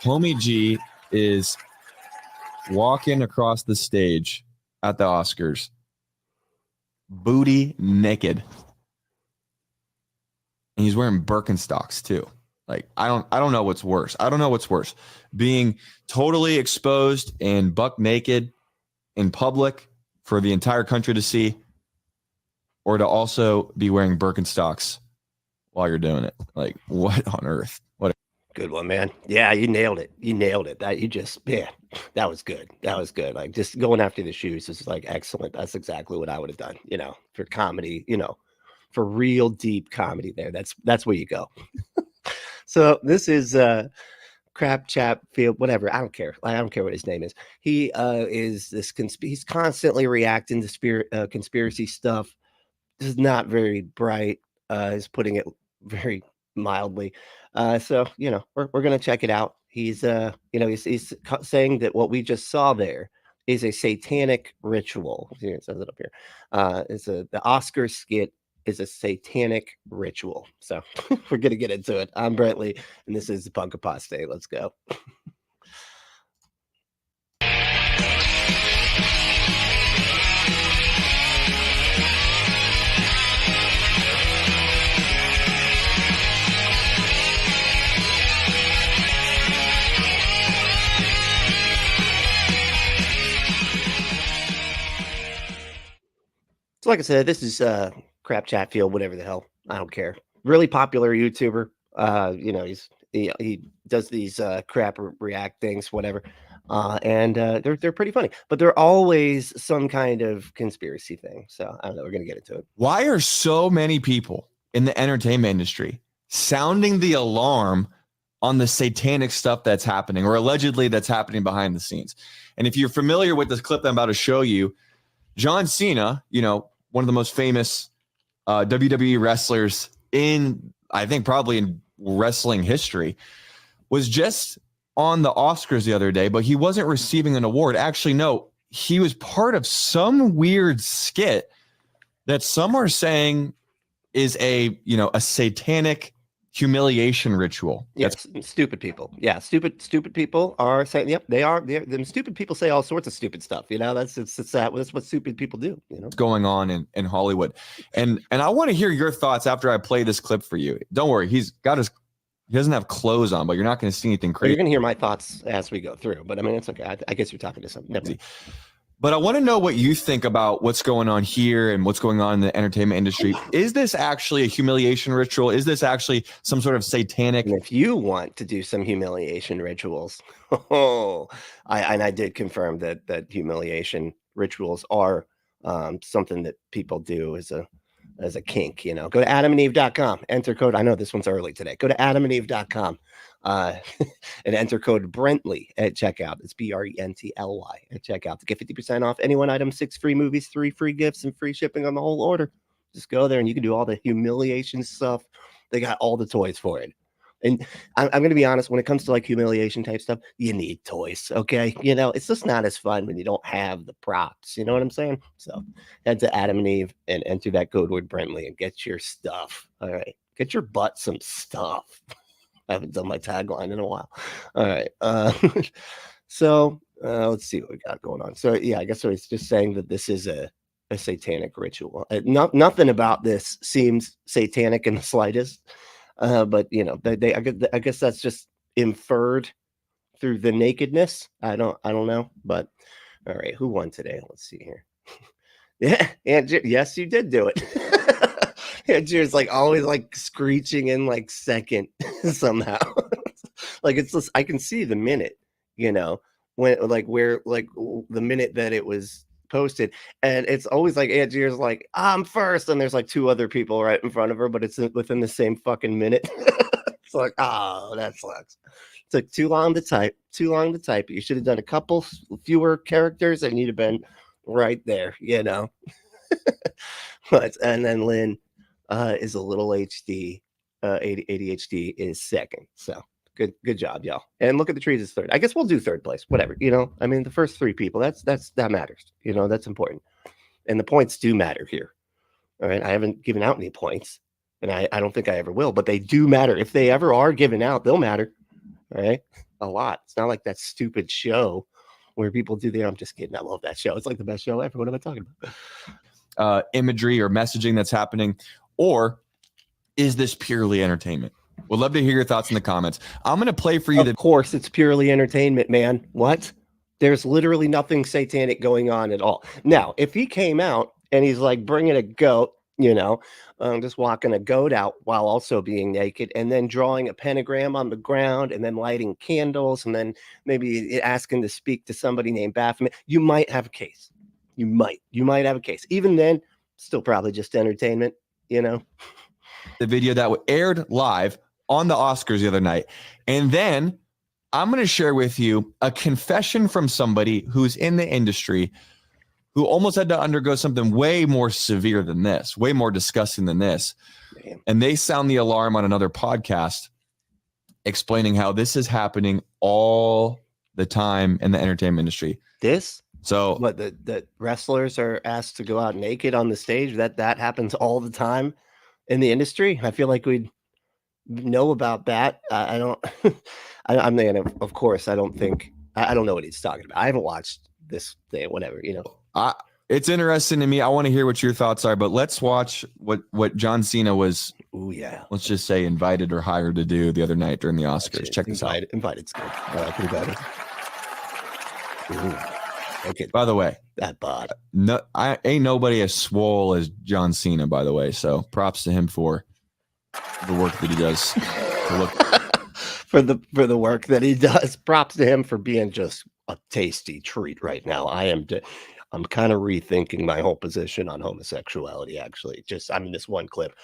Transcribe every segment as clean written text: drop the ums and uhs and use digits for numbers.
Homie G is walking across the stage at the Oscars, booty naked. And he's wearing Birkenstocks too. Like, I don't know what's worse. I don't know what's worse. Being totally exposed and buck naked in public for the entire country to see, or to also be wearing Birkenstocks while you're doing it. Like, what on earth? What? Good one, man. Yeah, you nailed it. You nailed it. That that was good. That was good. Like, just going after the shoes is like excellent. That's exactly what I would have done, for comedy, for real deep comedy there. That's where you go. So this is Krap Chatfield, whatever. I don't care. I don't care what his name is. He is this he's constantly reacting to conspiracy stuff. This is not very bright. Is putting it very mildly. So we're gonna check it out. He's he's saying that what we just saw there is a satanic ritual. Here, it says it up here. The Oscar skit is a satanic ritual. So we're gonna get into it. I'm Brentley, and this is the Punk Apostate. Let's go. So like I said, this is Krap Chatfield, whatever the hell. I don't care. Really popular YouTuber. He does these crap react things, whatever. And they're pretty funny, but they're always some kind of conspiracy thing. So I don't know. We're gonna get into it. Why are so many people in the entertainment industry sounding the alarm on the satanic stuff that's happening, or allegedly that's happening behind the scenes? And if you're familiar with this clip that I'm about to show you, John Cena, one of the most famous WWE wrestlers I think probably in wrestling history, was just on the Oscars the other day, but he wasn't receiving an award. Actually, no, he was part of some weird skit that some are saying is a satanic humiliation ritual. Yes, stupid people. Yeah, stupid people are saying. Yep, they are. Them stupid people say all sorts of stupid stuff. That's what stupid people do. What's going on in Hollywood, and I want to hear your thoughts after I play this clip for you. Don't worry, he doesn't have clothes on, but you're not going to see anything crazy. You're going to hear my thoughts as we go through, but I mean, it's okay. I guess you're talking to something. Never mind. But I want to know what you think about what's going on here and what's going on in the entertainment industry. Is this actually a humiliation ritual? Is this actually some sort of satanic? And if you want to do some humiliation rituals, I did confirm that humiliation rituals are something that people do as a kink. Go to adamandeve.com, enter code. I know this one's early today. Go to adamandeve.com. And enter code Brentley at checkout. It's BRENTLY at checkout to get 50% off any one item, 6 free movies, 3 free gifts, and free shipping on the whole order. Just go there and you can do all the humiliation stuff. They got all the toys for it. And I'm going to be honest, when it comes to like humiliation type stuff, you need toys. Okay. It's just not as fun when you don't have the props. You know what I'm saying? So head to Adam and Eve and enter that code word Brentley and get your stuff. All right. Get your butt some stuff. I haven't done my tagline in a while. All right. So let's see what we got going on. So yeah, I guess it's just saying that this is a satanic ritual. Nothing about this seems satanic in the slightest. But I guess that's just inferred through the nakedness. I don't know. But all right, who won today? Let's see here. Yeah, Andrew, yes, you did do it. Andrew's like always like screeching in like second somehow. Like it's just, I can see the minute, when where the minute that it was posted, and it's always like Andrew's like, I'm first, and there's like 2 other people right in front of her, but it's within the same fucking minute. It's like, oh, that sucks. It took too long to type. You should have done a couple fewer characters and you'd have been right there, But and then Lynn is a little ADHD is second. So good job, y'all. And look at the trees is third. I guess we'll do third place. Whatever. I mean, the first 3 people. That matters. That's important. And the points do matter here. All right. I haven't given out any points, and I don't think I ever will, but they do matter. If they ever are given out, they'll matter. All right. a lot. It's not like that stupid show where people do I'm just kidding. I love that show. It's like the best show ever. What am I talking about? Imagery or messaging that's happening, or is this purely entertainment? We'd love to hear your thoughts in the comments. I'm going to play for you. Of course, it's purely entertainment, man. What? There's literally nothing satanic going on at all. Now, if he came out and he's like bringing a goat, just walking a goat out while also being naked, and then drawing a pentagram on the ground, and then lighting candles, and then maybe asking to speak to somebody named Baphomet, you might have a case. You might have a case. Even then, still probably just entertainment, The video that aired live on the Oscars the other night. And then I'm going to share with you a confession from somebody who's in the industry who almost had to undergo something way more severe than this, way more disgusting than this. Man. And they sound the alarm on another podcast explaining how this is happening all the time in the entertainment industry. So what, the wrestlers are asked to go out naked on the stage? That happens all the time in the industry? I feel like we'd know about that. I don't I'm thinking of course I don't know what he's talking about. I haven't watched this thing, whatever, it's interesting to me. I want to hear what your thoughts are, but let's watch what John Cena was, let's just say, invited or hired to do the other night during the Oscars. Check this out. Invited's good. Invited. Okay. By the way, that bod. No, I ain't nobody as swole as John Cena, by the way. So props to him for the work that he does. For the work that he does. Props to him for being just a tasty treat right now. I'm kind of rethinking my whole position on homosexuality. Actually, this one clip.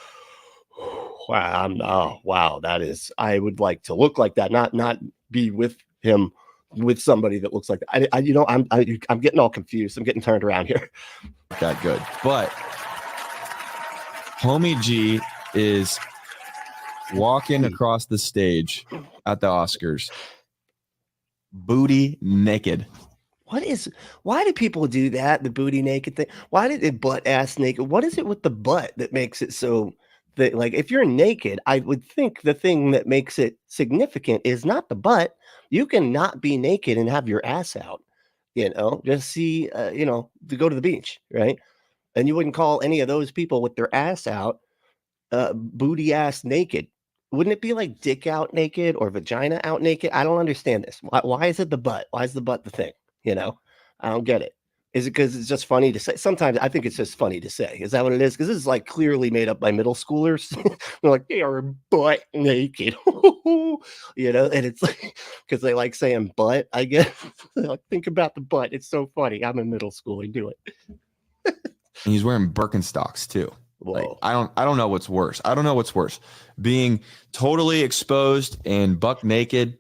Wow, that is. I would like to look like that, not be with him. With somebody that looks like that. I'm getting all confused. I'm getting turned around here. That good. But Homie G is walking across the stage at the Oscars, booty naked. Why do people do that? The booty naked thing? Why did it butt ass naked? What is it with the butt that makes it so that, like, if you're naked, I would think the thing that makes it significant is not the butt. You can not be naked and have your ass out, just see, to go to the beach, right? And you wouldn't call any of those people with their ass out, booty ass naked. Wouldn't it be like dick out naked or vagina out naked? I don't understand this. Why is it the butt? Why is the butt the thing? I don't get it. Is it because it's just funny to say? Sometimes I think it's just funny to say. Is that what it is? Because this is like clearly made up by middle schoolers. They're like, they are butt naked, and it's like, because they like saying butt, I guess. Like, think about the butt. It's so funny. I'm in middle school. I do it. And he's wearing Birkenstocks too. Whoa. Like, I don't know what's worse. I don't know what's worse. Being totally exposed and buck naked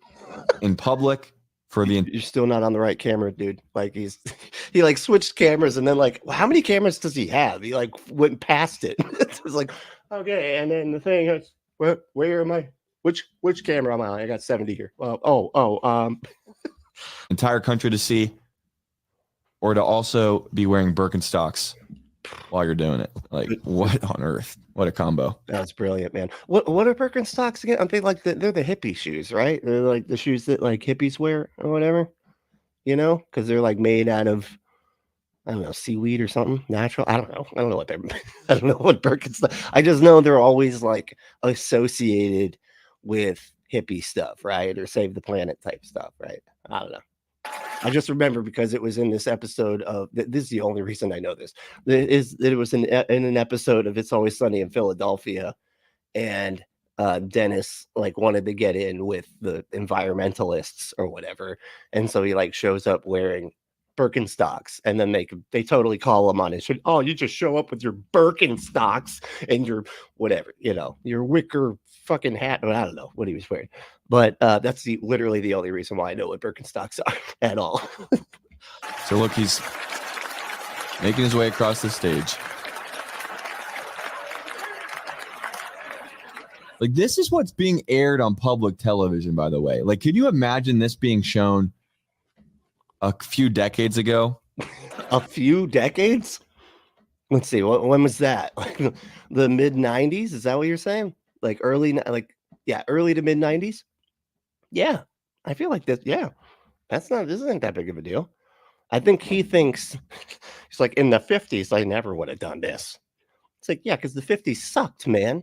in public. You're still not on the right camera, dude. Like he like switched cameras, and then like, how many cameras does he have? He like went past it. It was like, okay, and then the thing is, where am I? Which camera am I on? I got 70 here. Entire country to see, or to also be wearing Birkenstocks while you're doing it. Like, what on earth? What a combo. That's brilliant, man. What are Birkenstocks again? Aren't they like they're the hippie shoes, right? They're like the shoes that like hippies wear or whatever, because they're like made out of, I don't know, seaweed or something natural. I don't know what I don't know what Birkenstocks. I just know they're always like associated with hippie stuff, right? Or save the planet type stuff, right? I don't know. I just remember because it was in this episode of, this is the only reason I know this, is that it was in an episode of It's Always Sunny in Philadelphia, and Dennis like wanted to get in with the environmentalists or whatever, and so he like shows up wearing Birkenstocks, and then they totally call him on it. Oh, you just show up with your Birkenstocks and your whatever, your wicker fucking hat. I don't know what he was wearing, but that's literally the only reason why I know what Birkenstocks are at all. So look, he's making his way across the stage. Like, this is what's being aired on public television, by the way. Like, could you imagine this being shown a few decades ago? A few decades? Let's see. When was that? Like the mid 90s? Is that what you're saying? Like early to mid 90s? Yeah. I feel like this. Yeah, this isn't that big of a deal. I think he thinks he's like, in the 50s, I never would have done this. It's like, yeah, because the 50s sucked, man.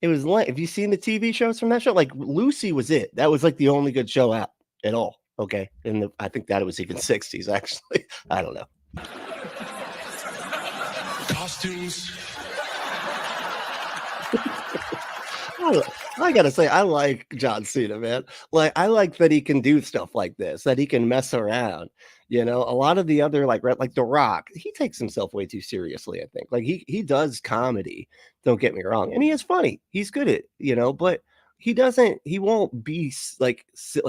It was like, have you seen the TV shows from that show? Like Lucy was it. That was like the only good show out at all. Okay. And I think that it was even 60s, actually. I don't know. Costumes. I gotta say, I like John Cena, man. Like, I like that he can do stuff like this, that he can mess around. You know, a lot of the other like The Rock, he takes himself way too seriously. I think like he does comedy. Don't get me wrong, and he is funny. He's good at but he won't be like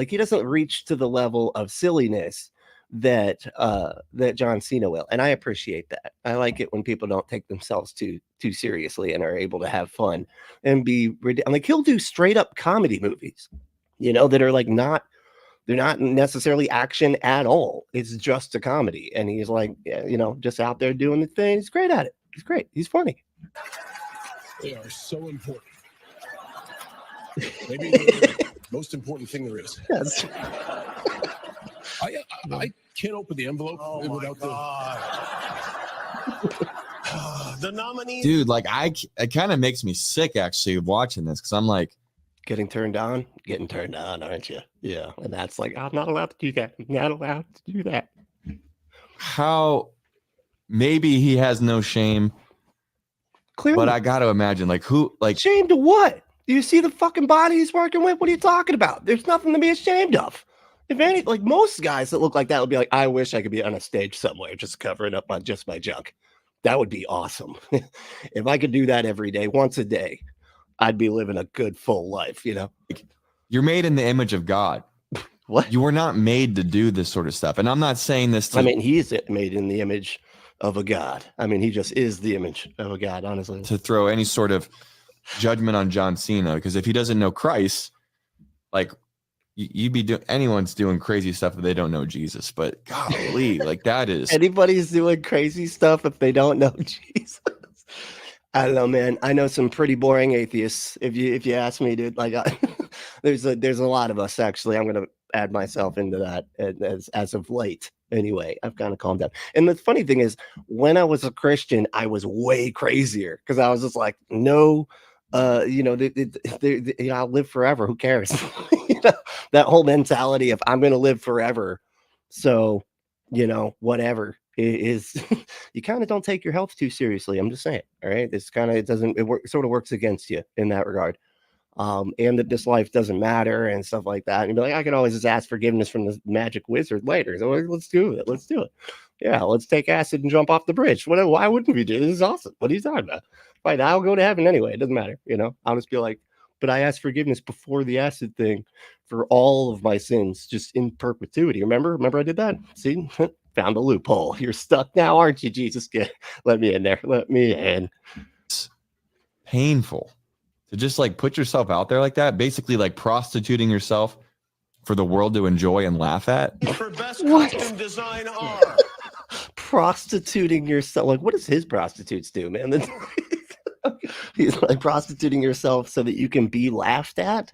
he doesn't reach to the level of silliness that that John Cena will, and I appreciate that. I like it when people don't take themselves too seriously and are able to have fun and be like he'll do straight up comedy movies, that are like they're not necessarily action at all. It's just a comedy, and he's like just out there doing the thing. He's great at it. He's great. He's funny. They are so important. Maybe the most important thing there is. Yes. I can't open the envelope without the nominee. Dude, like it kind of makes me sick actually watching this, because I'm like, getting turned on, aren't you? Yeah. And that's like, I'm not allowed to do that. I'm not allowed to do that. How maybe he has no shame. Clearly. But I got to imagine shame to what? Do you see the fucking body he's working with? What are you talking about? There's nothing to be ashamed of. If any, like most guys that look like that would be like, I wish I could be on a stage somewhere just covering up on just my junk. That would be awesome. If I could do that every day, once a day, I'd be living a good full life, You're made in the image of God. What? You were not made to do this sort of stuff. And I'm not saying this to... I mean, he's made in the image of a God. I mean, he just is the image of a God, honestly. To throw any sort of judgment on John Cena, because if he doesn't know Christ, like you'd be doing, anyone's doing crazy stuff if they don't know Jesus. But golly, like that is... Anybody's doing crazy stuff if they don't know Jesus. I don't know, man. I know some pretty boring atheists. If you ask me, dude, like there's a lot of us actually. I'm gonna add myself into that as of late. Anyway, I've kind of calmed down. And the funny thing is, when I was a Christian, I was way crazier because I was just like, no, I'll live forever. Who cares? That whole mentality of I'm gonna live forever. So, whatever. Is you kind of don't take your health too seriously. I'm just saying. All right. It's kind of, sort of works against you in that regard. And that this life doesn't matter and stuff like that. And you'd be like, I can always just ask forgiveness from the magic wizard later. So let's do it. Let's do it. Yeah. Let's take acid and jump off the bridge. Why wouldn't we do this? This is awesome. What are you talking about? Fine. I'll go to heaven anyway. It doesn't matter. I'll just be like, but I asked forgiveness before the acid thing for all of my sins, just in perpetuity. Remember I did that. See? Found a loophole. You're stuck now, aren't you, Jesus? Let me in there. Let me in. It's painful to just like put yourself out there like that, basically like prostituting yourself for the world to enjoy and laugh at. For best costume design are prostituting yourself. Like, what does his prostitutes do, man? He's like prostituting yourself so that you can be laughed at.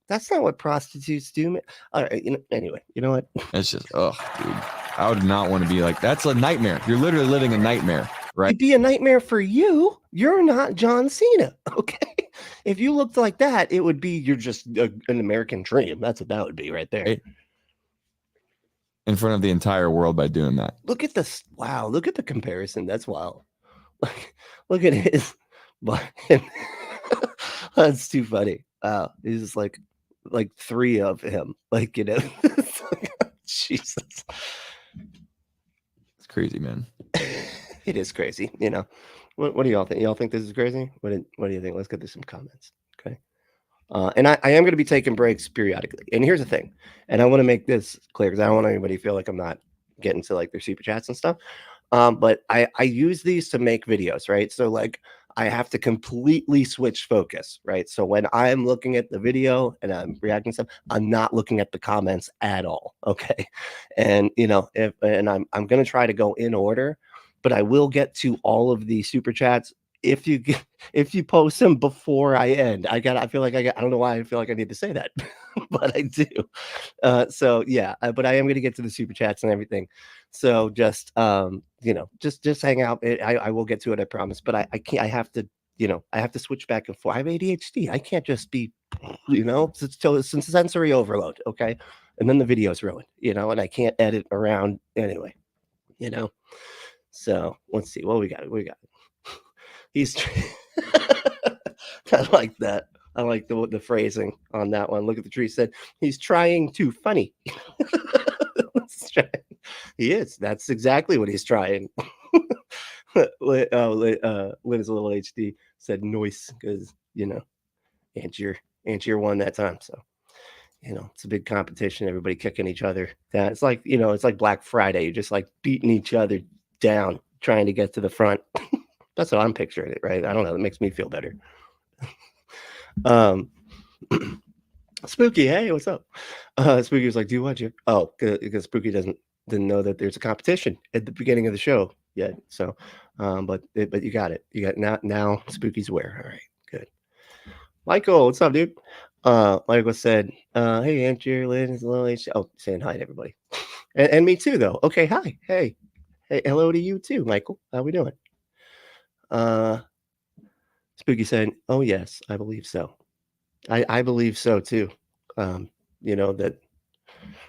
That's not what prostitutes do, man. All right, anyway, you know what? It's just, dude. I would not want to be like, that's a nightmare. You're literally living a nightmare, right? It'd be a nightmare for you. You're not John Cena, okay? If you looked like that, it would be you're just an American dream. That's what that would be right there. Right? In front of the entire world by doing that. Look at this. Wow, look at the comparison. That's wild. Look at his. That's too funny. He's just like three of him. Jesus. It's crazy, man. It is crazy. What do y'all think? Y'all think this is crazy? What do you think? Let's get to some comments. Okay. And I am going to be taking breaks periodically. And here's the thing. And I want to make this clear because I don't want anybody to feel like I'm not getting to like their super chats and stuff. But I use these to make videos, right? So like I have to completely switch focus, right? So when I'm looking at the video and I'm reacting to stuff, I'm not looking at the comments at all. Okay. And I'm going to try to go in order, but I will get to all of the super chats if you post them before I end. I don't know why I feel like I need to say that, but I do. So yeah, but I am going to get to the super chats and everything. So just just hang out. I will get to it, I promise. But I can't. I have to. I have to switch back and forth. I have ADHD. I can't just be, it's sensory overload. Okay, and then the video's ruined. And I can't edit around anyway. So let's see what we got. He's. I like that. I like the phrasing on that one. Look at the tree. Said he's trying to funny. He is. That's exactly what he's trying. Liz a little HD said noise because Angier won that time. So it's a big competition. Everybody kicking each other down. It's like it's like Black Friday. You're just like beating each other down, trying to get to the front. That's how I'm picturing it, right? I don't know. It makes me feel better. Spooky, hey, what's up? Spooky was like, do you watch it? Oh, because Spooky didn't know that there's a competition at the beginning of the show yet. So but you got it. You got now Spooky's aware. All right, good. Michael, what's up, dude? Michael said, hey, Andrew, Liz, little H. Oh, saying hi to everybody. and me too, though. Okay, hi. Hey, hello to you too, Michael. How we doing? Spooky said, oh yes, I believe so. I believe so too. That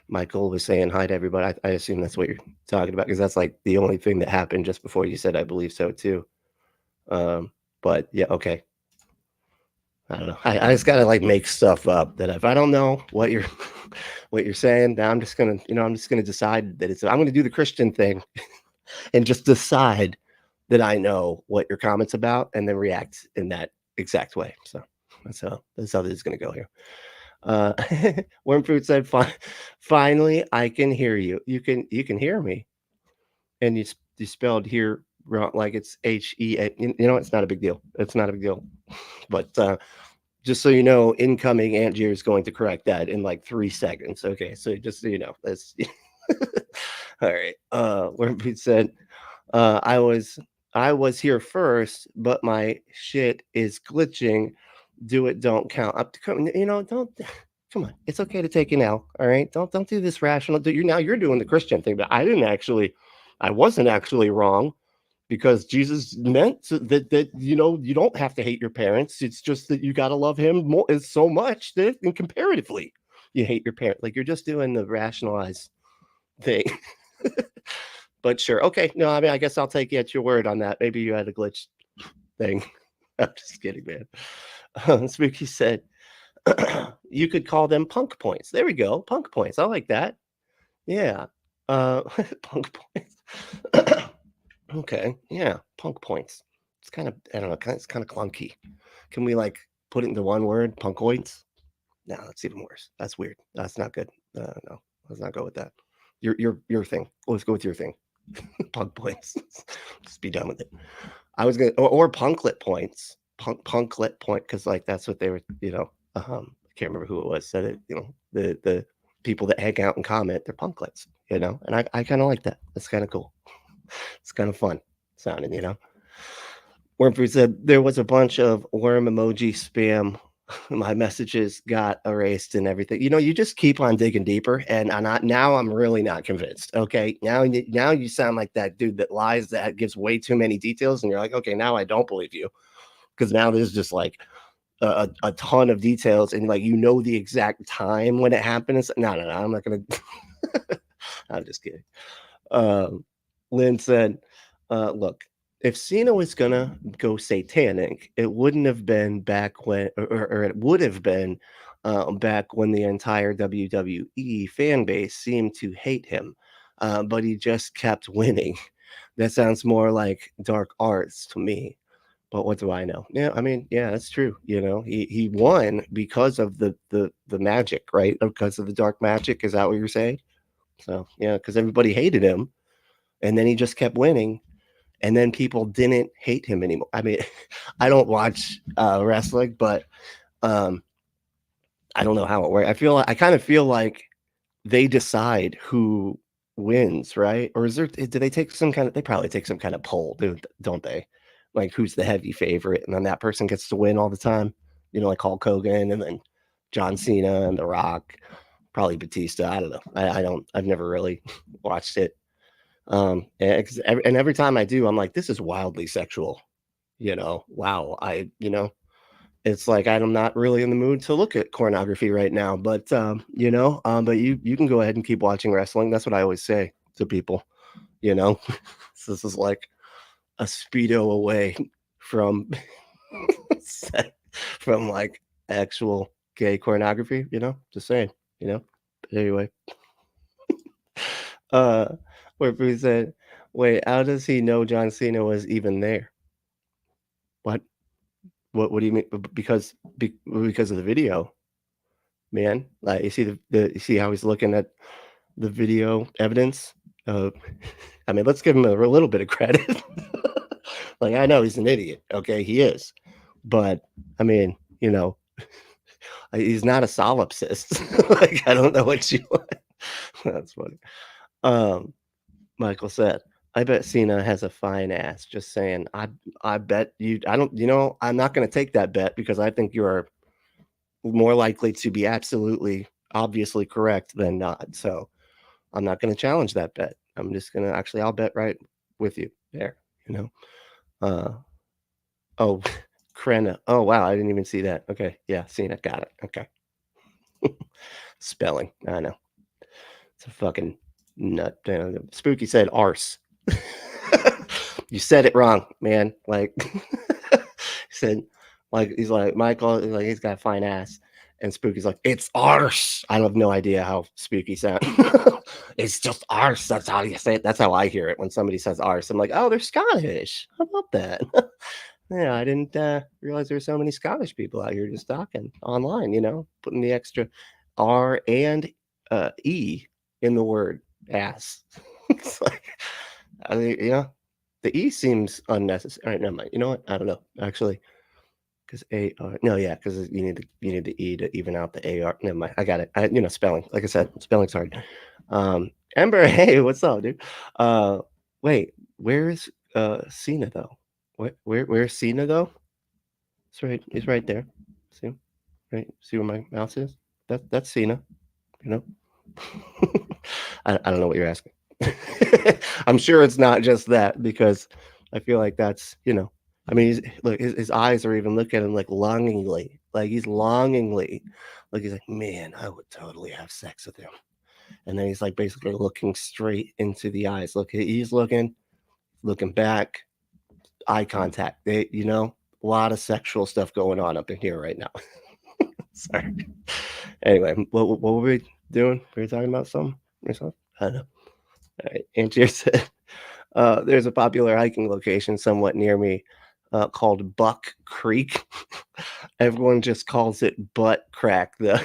Michael was saying hi to everybody. I assume that's what you're talking about because that's like the only thing that happened just before you said I believe so too. But yeah, okay. I don't know. I just gotta like make stuff up that if I don't know what you're saying, now I'm just gonna decide that I'm gonna do the Christian thing and just decide that I know what your comment's about and then react in that exact way. So that's how this is going to go here. Wormfruit said, finally, I can hear you. You can hear me. And you spelled here wrong, like it's H-E-A. It's not a big deal. It's not a big deal. But just so you know, incoming Angier is going to correct that in like 3 seconds. Okay, so just so you know, that's all right. Wormfruit said, I was here first, but my shit is glitching. Do it, don't count. Up to don't come on. It's okay to take an L. All right. Don't do this rational. You're doing the Christian thing, but I wasn't actually wrong because Jesus meant that you don't have to hate your parents. It's just that you gotta love him more so much that and comparatively you hate your parent. Like you're just doing the rationalized thing. But sure. Okay. No, I mean, I guess I'll take you at your word on that. Maybe you had a glitch thing. I'm just kidding, man. Spooky said, you could call them punk points. There we go. Punk points. I like that. Yeah. Punk points. Okay. Yeah. Punk points. It's kind of, I don't know. It's kind of clunky. Can we like put it into one word? Punkoids? No, that's even worse. That's weird. That's not good. No, let's not go with that. Your thing. Let's go with your thing. Punk points. Just be done with it. I was gonna or punklet points. Punklet point because like that's what they were. I can't remember who it was said it. The people that hang out and comment, they're punklets. And I kind of like that. That's kind of cool. It's kind of fun sounding. Wormfruit said there was a bunch of worm emoji spam. My messages got erased and everything. You just keep on digging deeper, and now I'm really not convinced. Okay, now you sound like that dude that lies, that gives way too many details, and you're like, okay, now I don't believe you because now there's just like a ton of details, and like the exact time when it happened. No, I'm not gonna. I'm just kidding. Lynn said, "Look. If Cena was gonna go satanic, it wouldn't have been back when, or it would have been back when the entire WWE fan base seemed to hate him, but he just kept winning. That sounds more like dark arts to me. But what do I know? Yeah, I mean, yeah, that's true. He won because of the magic, right? Because of the dark magic. Is that what you're saying? So yeah, because everybody hated him, and then he just kept winning." And then people didn't hate him anymore. I mean, I don't watch wrestling, but I don't know how it works. I kind of feel like they decide who wins, right? Or do they take some kind of? They probably take some kind of poll, don't they? Like who's the heavy favorite, and then that person gets to win all the time. Like Hulk Hogan, and then John Cena and The Rock, probably Batista. I don't know. I've never really watched it. And every time I do, I'm like, this is wildly sexual. Wow. It's like I'm not really in the mood to look at pornography right now, but but you can go ahead and keep watching wrestling. That's what I always say to people. This is like a speedo away from from like actual gay pornography. Just saying. But anyway, where we said, wait, how does he know John Cena was even there? What do you mean? Because of the video, man. Like, you see you see how he's looking at the video evidence. Let's give him a little bit of credit. Like, I know he's an idiot. Okay, he is, but he's not a solipsist. Like, I don't know what you want. That's funny. Michael said, I bet Cena has a fine ass. Just saying. I bet you. I don't. I'm not going to take that bet because I think you are more likely to be absolutely, obviously correct than not. So I'm not going to challenge that bet. I'm just going to I'll bet right with you there. Oh, Krenna. Oh wow, I didn't even see that. Okay, yeah, Cena, got it. Okay. Spelling. I know. It's a fucking nut. Spooky said arse. You said it wrong, man. Like, he said, like, he's like, Michael, like, he's got a fine ass. And Spooky's like, it's arse. I have no idea how Spooky sounds. It's just arse. That's how you say it. That's how I hear it when somebody says arse. I'm like, oh, they're Scottish. How about that? Yeah, I didn't realize there were so many Scottish people out here just talking online, putting the extra R and E in the word ass. It's like, the E seems unnecessary. All right, never mind. You know what? I don't know, actually. Because because you need the E to even out the AR. Never mind. I got it. Spelling. Like I said, spelling's hard. Ember, hey, what's up, dude? Wait, where's Cena though? Where's Cena though? It's right. He's right there. See, right? See where my mouse is? That's Cena. I don't know what you're asking. I'm sure it's not just that, because I feel like that's his eyes are even looking at him like longingly, like he's like, man, I would totally have sex with him. And then he's like basically looking straight into the eyes. Look, he's looking back, eye contact. A lot of sexual stuff going on up in here right now. Sorry. Anyway, what were we doing? We were talking about something. I don't know. All right. Angier said, there's a popular hiking location somewhat near me called Buck Creek. Everyone just calls it Butt Crack, though.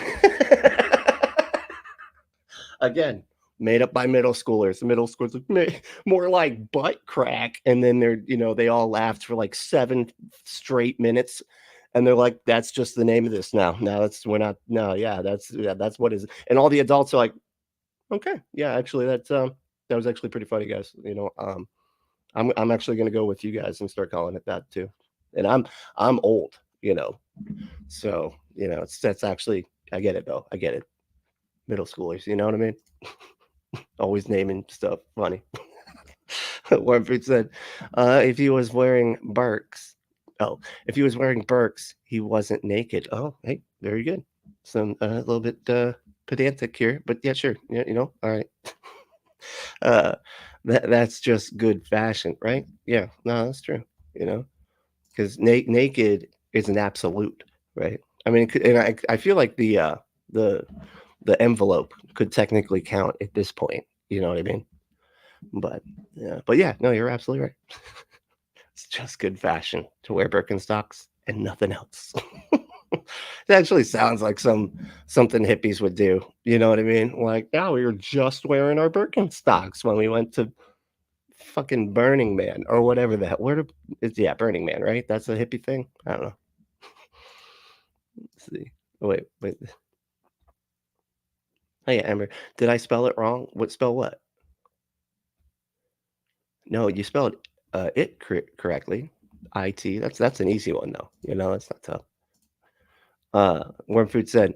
Again, made up by middle schoolers. The middle schoolers like, more like Butt Crack. And then they all laughed for like 7 straight minutes. And they're like, that's just the name of this now. That's what is. And all the adults are like, okay, yeah, actually, that was actually pretty funny, guys. I'm actually going to go with you guys and start calling it that too. And I'm old, so that's actually, I get it though. I get it. Middle schoolers, you know what I mean? Always naming stuff funny. Warmford said, if he was wearing Birks, he wasn't naked. Oh, hey, very good. Some a little bit pedantic here, but yeah, sure. Yeah, all right. That's just good fashion, right? Yeah, no, that's true. Because naked is an absolute, right? I mean, and I feel like the envelope could technically count at this point. You know what I mean? But yeah, no, you're absolutely right. It's just good fashion to wear Birkenstocks and nothing else. It actually sounds like something hippies would do. You know what I mean? Like, yeah, we were just wearing our Birkenstocks when we went to fucking Burning Man or whatever that. Yeah, Burning Man, right? That's a hippie thing. I don't know. Let's see. Oh, wait. Oh yeah, Amber. Did I spell it wrong? Spell what? No, you spelled it correctly. IT. That's an easy one though. That's not tough. Wormfood said,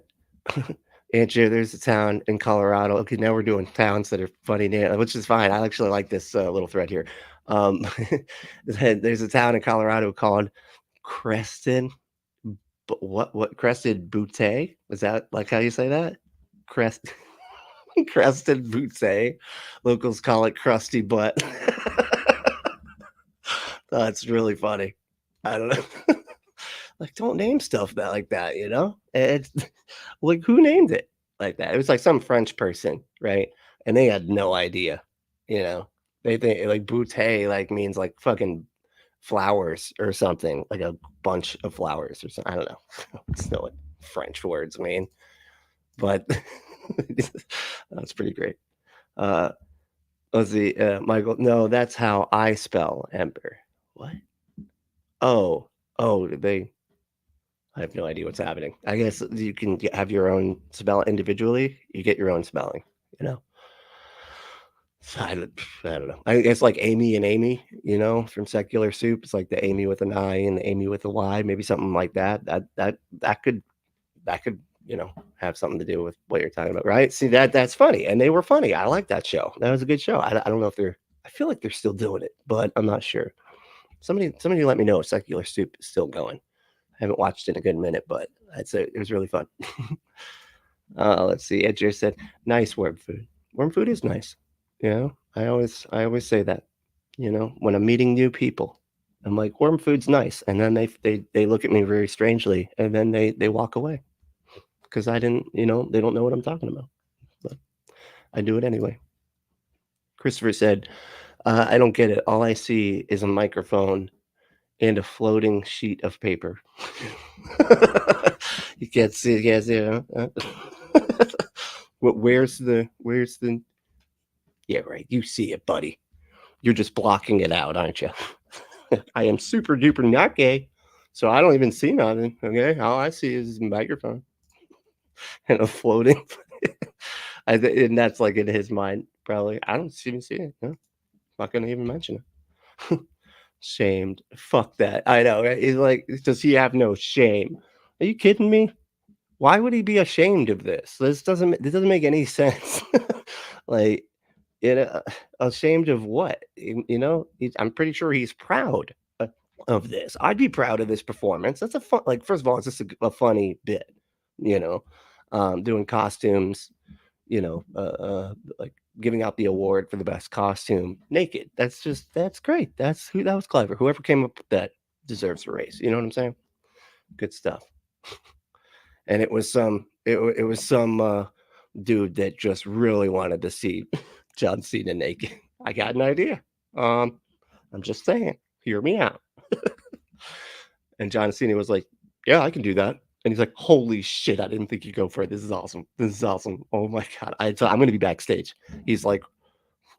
Andrew, there's a town in Colorado. Okay, now we're doing towns that are funny names, which is fine. I actually like this little thread here. There's a town in Colorado called Crested. But what Crested Butte? Is that like how you say that? Crest Crested Butte. Locals call it Crusty Butt. That's really funny. I don't know. Like, don't name stuff that like that, you know? It's like, who named it like that? It was like some French person, right? And they had no idea, you know? They think like bouteille like means like fucking flowers or something, like a bunch of flowers or something. I don't know. It's not what French words mean, but that's pretty great. Let's see, Michael. No, that's how I spell ember. What? Oh, they. I have no idea what's happening. I guess you can have your own spell individually. You get your own spelling, you know. So I don't know. I guess like Amy and Amy, you know, from Secular Soup. It's like the Amy with an I and the Amy with a Y. Maybe something like that. That could you know have something to do with what you're talking about, right? See that's funny, and they were funny. I like that show. That was a good show. I don't know if they're. I feel like they're still doing it, but I'm not sure. Somebody let me know if Secular Soup is still going. I haven't watched it in a good minute, but I'd say it was really fun. Let's see. Edger said, "Nice worm food. Worm food is nice. You know, I always say that. You know, when I'm meeting new people, I'm like, worm food's nice, and then they look at me very strangely, and then they walk away because I didn't. You know, they don't know what I'm talking about, but I do it anyway." Christopher said, "I don't get it. All I see is a microphone and a floating sheet of paper." You can't see it, guys. Where's the? Yeah, right. You see it, buddy. You're just blocking it out, aren't you? I am super duper not gay, so I don't even see nothing. Okay, all I see is a microphone and a floating. And that's like in his mind, probably. I don't even see it. No, not gonna even mention it. Shamed. Fuck that. I know. Right? He's like, does he have no shame? Are you kidding me? Why would he be ashamed of this? This doesn't make any sense. Like, you know, ashamed of what? You know, I'm pretty sure he's proud of this. I'd be proud of this performance. That's a fun. Like, first of all, it's just a funny bit. You know, doing costumes. You know, like giving out the award for the best costume naked. That's great. That was clever. Whoever came up with that deserves a raise. You know what I'm saying? Good stuff. And it was some dude that just really wanted to see John Cena naked. I got an idea. I'm just saying, hear me out. And John Cena was like, "Yeah, I can do that." And he's like, "Holy shit, I didn't think you'd go for it. This is awesome. This is awesome. Oh my God." I'm going to be backstage. He's like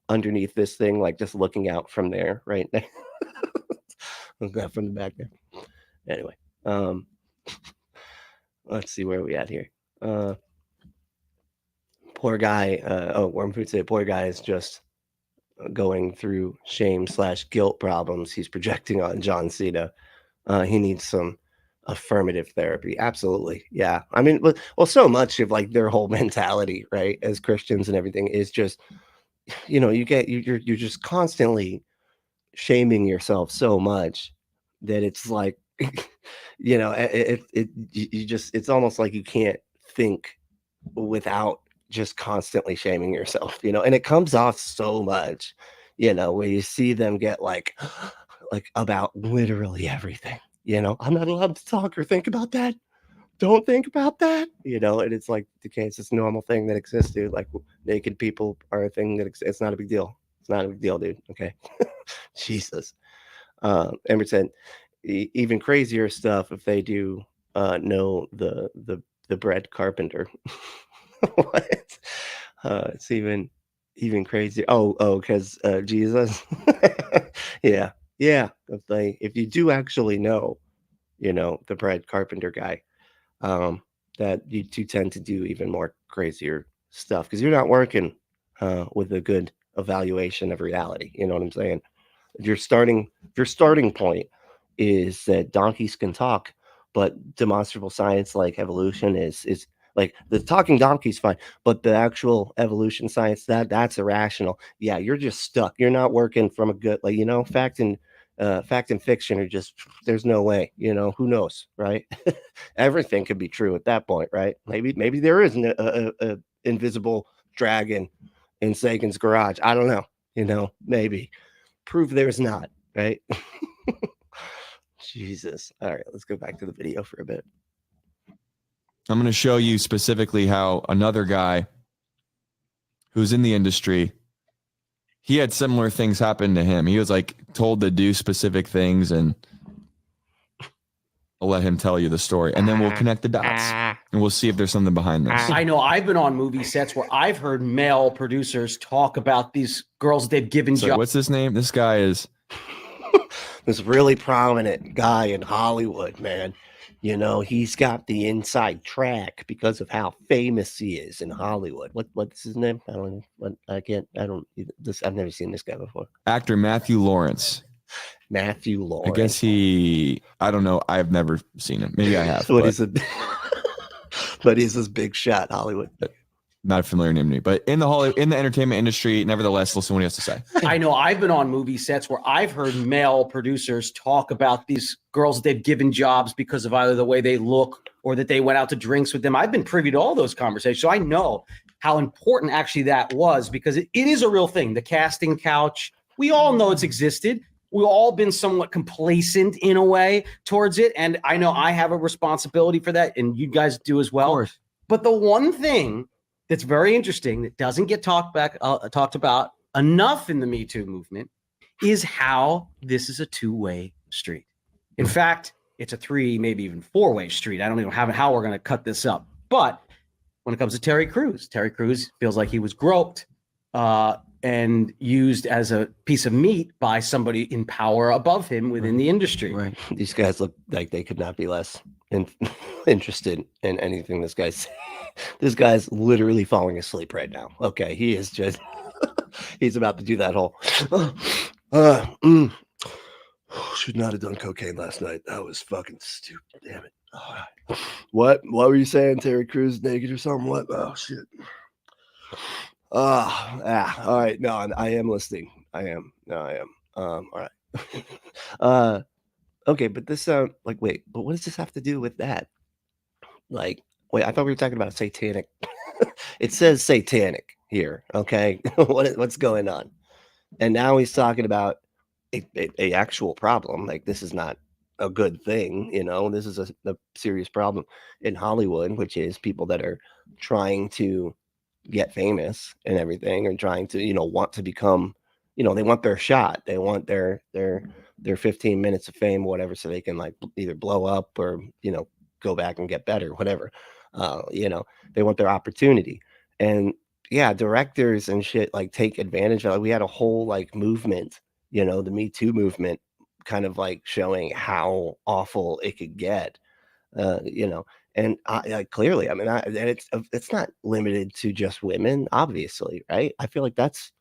underneath this thing, like just looking out from there, right there. From the back there. Anyway, let's see where we at here. Poor guy. Wormfood said, "Poor guy is just going through shame/guilt problems he's projecting on John Cena. He needs some affirmative therapy." Absolutely. Yeah. I mean, well, so much of like their whole mentality, right, as Christians and everything is just, you know, you're just constantly shaming yourself so much that it's like, you know, it's almost like you can't think without just constantly shaming yourself, you know, and it comes off so much, you know, where you see them get like about literally everything, you know. "I'm not allowed to talk or think about that. Don't think about that," you know. And it's like, okay, it's this normal thing that exists, dude. Like, naked people are a thing that exists. It's not a big deal. It's not a big deal, dude. Okay. Jesus. Ember said, even crazier stuff if they do know the bread carpenter." What? It's even crazier. Because Jesus. Yeah. If you do actually know, you know, the bread carpenter guy, that you do tend to do even more crazier stuff because you're not working with a good evaluation of reality. You know what I'm saying? If your starting point is that donkeys can talk, but demonstrable science like evolution is Like the talking donkey's fine, but the actual evolution science, that's irrational. Yeah, you're just stuck. You're not working from a good, like, fact and fiction are just, there's no way, who knows, right? Everything could be true at that point, right? Maybe there is a invisible dragon in Sagan's garage. I don't know, maybe. Prove there's not, right? Jesus. All right, let's go back to the video for a bit. I'm going to show you specifically how another guy who's in the industry, he had similar things happen to him. He was like told to do specific things, and I'll let him tell you the story, and then we'll connect the dots and we'll see if there's something behind this. I know I've been on movie sets where I've heard male producers talk about these girls they've given So jobs. what's his name? This guy is This really prominent guy in Hollywood, man. He's got the inside track because of how famous he is in Hollywood. What's his name? I've never seen this guy before. actor Matthew Lawrence. Matthew Lawrence. I guess I don't know. I've never seen him. Maybe I have. But he's this big shot Hollywood. Not a familiar name to me, but in the entertainment industry, nevertheless, listen to what he has to say. I know I've been on movie sets where I've heard male producers talk about these girls they've given jobs because of either the way they look or that they went out to drinks with them. I've been privy to all those conversations. So I know how important actually that was, because it is a real thing. The casting couch, we all know it's existed. We've all been somewhat complacent in a way towards it. And I know I have a responsibility for that, and you guys do as well. But the one thing that's very interesting that doesn't get talked about enough in the Me Too movement is how this is a two-way street. In fact, it's a 3, maybe even 4-way street. I don't even know how we're going to cut this up. But when it comes to Terry Crews feels like he was groped and used as a piece of meat by somebody in power above him within the industry. Right. These guys look like they could not be less interested in anything this guy's saying. This guy's literally falling asleep right now. Okay, he is just he's about to do that whole should not have done cocaine last night. That was fucking stupid. Damn it. All right. What were you saying? Terry Crews naked or something? What? Oh shit. All right. No, I am listening. I am. All right. Okay, but this wait, but what does this have to do with that? Like, wait, I thought we were talking about satanic. It says satanic here. Okay. What's going on? And now he's talking about a actual problem. Like, this is not a good thing. This is a serious problem in Hollywood, which is people that are trying to get famous and everything, and trying to, want to become, they want their shot. They want their 15 minutes of fame, whatever, so they can like either blow up or, go back and get better, whatever. They want their opportunity. And yeah, directors and shit like take advantage of it. We had a whole like movement, the Me Too movement, kind of like showing how awful it could get, and I clearly, I mean, and it's not limited to just women, obviously, right? I feel like that's,